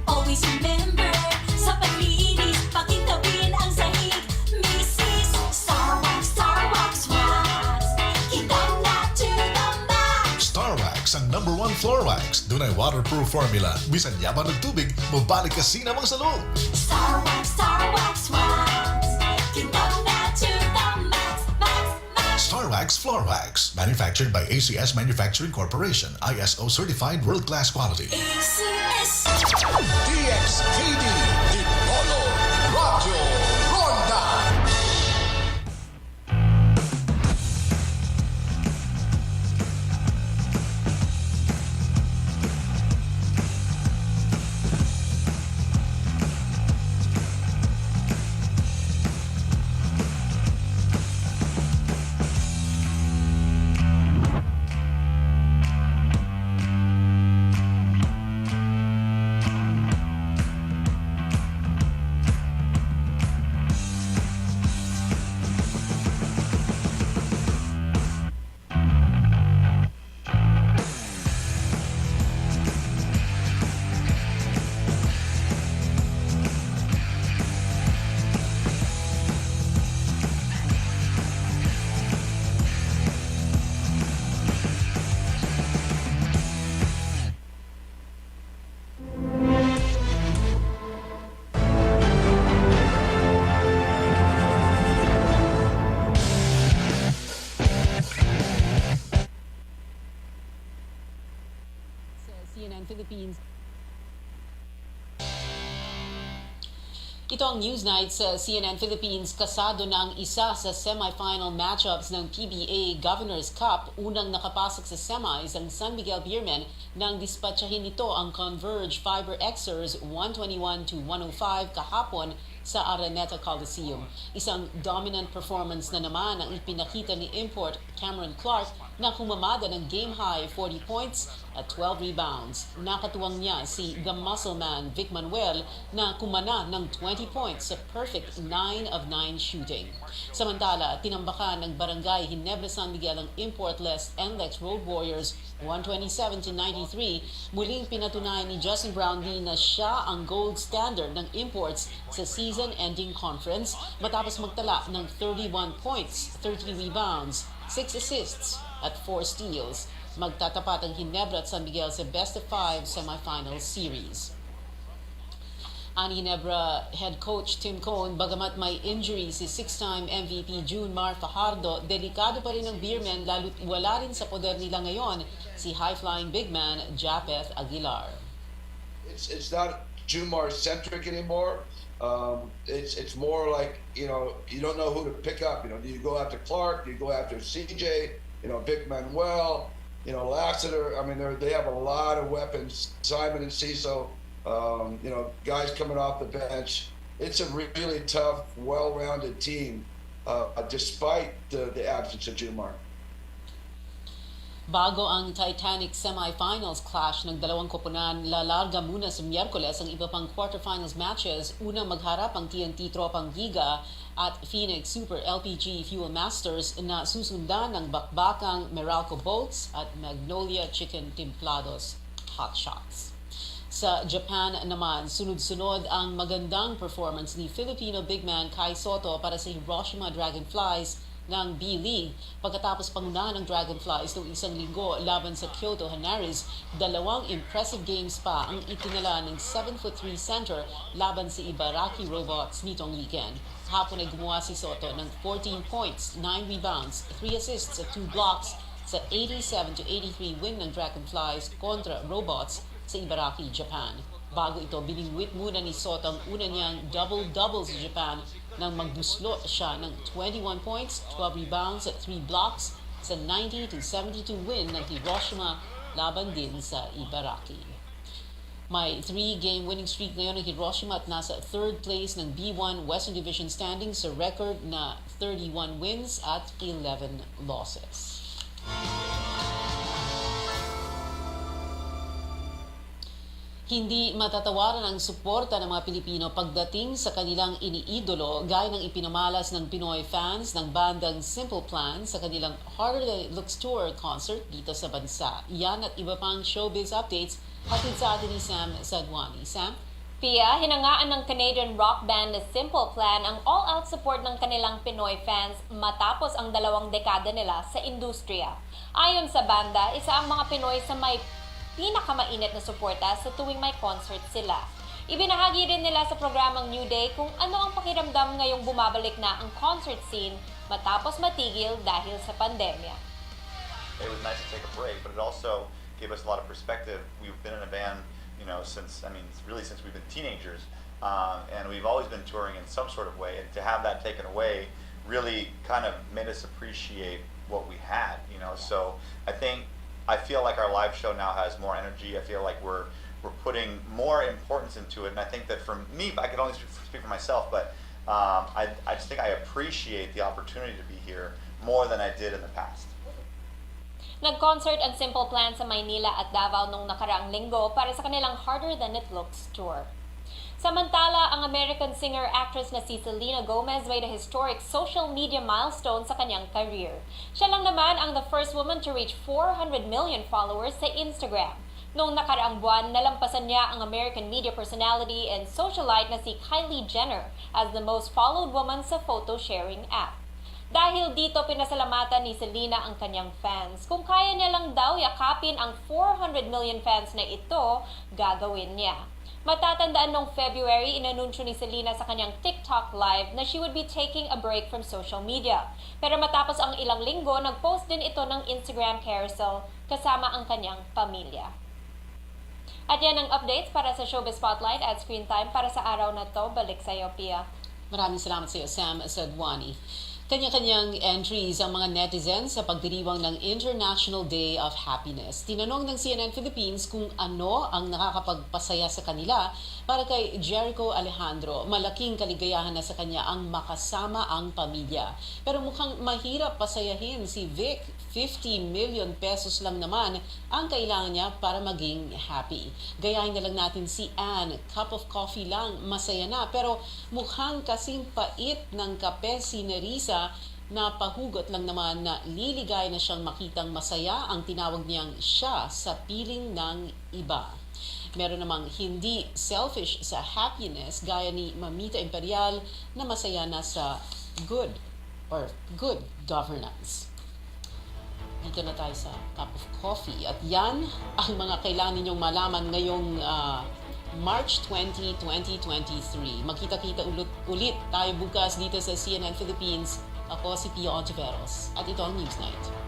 Always remember, sa paglinis, pakitawin ang sahig. Mrs. Star Wax, Star Wax Wax. Kitang na to the max. Star Wax ang #1 floor wax. Dunay waterproof formula. Bisan yaman ng tubig, mabalik ka sinamang sa loob. Star Wax, Star Wax Wax. Kitang na to the max, max, max. Star Wax Floor Wax. Manufactured by ACS Manufacturing Corporation. ISO certified world-class quality. ACS. DXKD Dipolog Radio Ronda. CNN Philippines. Ito ang Newsnight sa CNN Philippines. Kasado na ang isa sa semifinal matchups ng PBA Governor's Cup. Unang nakapasok sa semis ang San Miguel Beermen nang dispatchahin nito ang Converge Fiber Xers 121-105 kahapon sa Araneta Coliseum. Isang dominant performance na naman ang ipinakita ni import Cameron Clark na humamada ng game-high 40 points at 12 rebounds. Nakatuwang niya si The Muscle Man Vic Manuel na kumana ng 20 points sa perfect 9 of 9 shooting. Samantala, tinambakan ng Barangay Ginebra San Miguel ang import-less NLEX Road Warriors 127-93. Muling pinatunayan ni Justin Brownlee na siya ang gold standard ng imports sa season-ending conference matapos magtala ng 31 points, 30 rebounds, 6 assists at 4 steals. Magtatapat ang Ginebra at San Miguel sa best-of-5 semifinal series. Ang Ginebra head coach Tim Cohn, bagamat may injury si 6-time MVP June Mar Fajardo, delikado pa rin ang Beermen lalo't wala rin sa poder nila ngayon si high-flying big man Japeth Aguilar. It's not Jumar-centric anymore. It's more like, you don't know who to pick up. Do you go after Clark? Do you go after CJ? Vic Manuel? Lassiter? I mean, they have a lot of weapons. Simon and Ciso, guys coming off the bench. It's a really tough, well-rounded team, despite the absence of Jumar. Bago ang Titanic semifinals clash ng dalawang koponan, lalarga muna sa Miyerkules ang iba pang quarterfinals matches. Una magharap ang TNT Tropang Giga at Phoenix Super LPG Fuel Masters na susundan ng bakbakang Meralco Bolts at Magnolia Chicken Templados Hot Shots. Sa Japan naman, sunod-sunod ang magandang performance ni Filipino big man Kai Soto para sa Hiroshima Dragonflies ng B-League. Pagkatapos pangunahan ng Dragonflies noong isang linggo laban sa Kyoto Hanaris, dalawang impressive games pa ang itinala ng 7'3" center laban sa Ibaraki Robots nitong weekend. Hapon ay gumawa si Soto ng 14 points, 9 rebounds, 3 assists at 2 blocks sa 87-83 win ng Dragonflies kontra Robots sa Ibaraki, Japan. Bago ito, biningwit muna ni Soto ang una niyang double-double sa Japan nang magbuslot siya ng 21 points, 12 rebounds at 3 blocks sa 90-72 win ng Hiroshima laban din sa Ibaraki. May 3-game winning streak ngayon ng Hiroshima at nasa 3rd place ng B1 Western Division standings sa record na 31 wins at 11 losses. Hindi matatawaran ang suporta ng mga Pilipino pagdating sa kanilang iniidolo gaya ng ipinamalas ng Pinoy fans ng bandang Simple Plan sa kanilang Harder Than It Looks Tour concert dito sa bansa. Yan at iba pang showbiz updates hatid sa atin ni Sam Sadwani. Sam? Pia, hinangaan ng Canadian rock band na Simple Plan ang all-out support ng kanilang Pinoy fans matapos ang 2 dekada nila sa industriya. Ayon sa banda, isa ang mga Pinoy sa may pinakamainit na suporta sa tuwing may concert sila. Ibinahagi rin nila sa programang New Day kung ano ang pakiramdam ngayong bumabalik na ang concert scene matapos matigil dahil sa pandemya. It was nice to take a break, but it also gave us a lot of perspective. We've been in a band, since we've been teenagers, and we've always been touring in some sort of way. And to have that taken away really kind of made us appreciate what we had, So I feel like our live show now has more energy. I feel like we're putting more importance into it, and I think that for me, I can only speak for myself, but I just think I appreciate the opportunity to be here more than I did in the past. Nag-concert ang Simple Plan sa Maynila at Davao nung nakaraang linggo para sa kanilang Harder Than It Looks tour. Samantala, ang American singer-actress na si Selena Gomez made a historic social media milestone sa kanyang career. Siya lang naman ang the first woman to reach 400 million followers sa Instagram. Noong nakaraang buwan, nalampasan niya ang American media personality and socialite na si Kylie Jenner as the most followed woman sa photo-sharing app. Dahil dito, pinasalamatan ni Selena ang kanyang fans. Kung kaya niya lang daw yakapin ang 400 million fans na ito, gagawin niya. Matatandaan noong February, inanunsyo ni Selena sa kanyang TikTok live na she would be taking a break from social media. Pero matapos ang ilang linggo, nag-post din ito ng Instagram carousel kasama ang kanyang pamilya. At yan ang updates para sa Showbiz Spotlight at Screen Time para sa araw na to. Balik sa iyo, Pia. Maraming salamat sa iyo, Sam Sadwani. Kanya-kanyang entries ang mga netizens sa pagdiriwang ng International Day of Happiness. Tinanong ng CNN Philippines kung ano ang nakakapagpasaya sa kanila. Para kay Jericho Alejandro, malaking kaligayahan na sa kanya ang makasama ang pamilya. Pero mukhang mahirap pasayahin si Vic. 50 million pesos lang naman ang kailangan niya para maging happy. Gayahin na lang natin si Anne, cup of coffee lang, masaya na. Pero mukhang kasing pait ng kape si Nerissa na pahugot lang naman na liligay na siyang makitang masaya ang tinawag niyang siya sa piling ng iba. Meron namang hindi selfish sa happiness gaya ni Mamita Imperial na masaya na sa good governance. Dito na tayo sa cup of coffee. At yan ang mga kailangan ninyong malaman ngayong March 20, 2023. Magkita-kita ulit tayo bukas dito sa CNN Philippines. Ako si Pia Ontiveros. At ito ang Newsnight.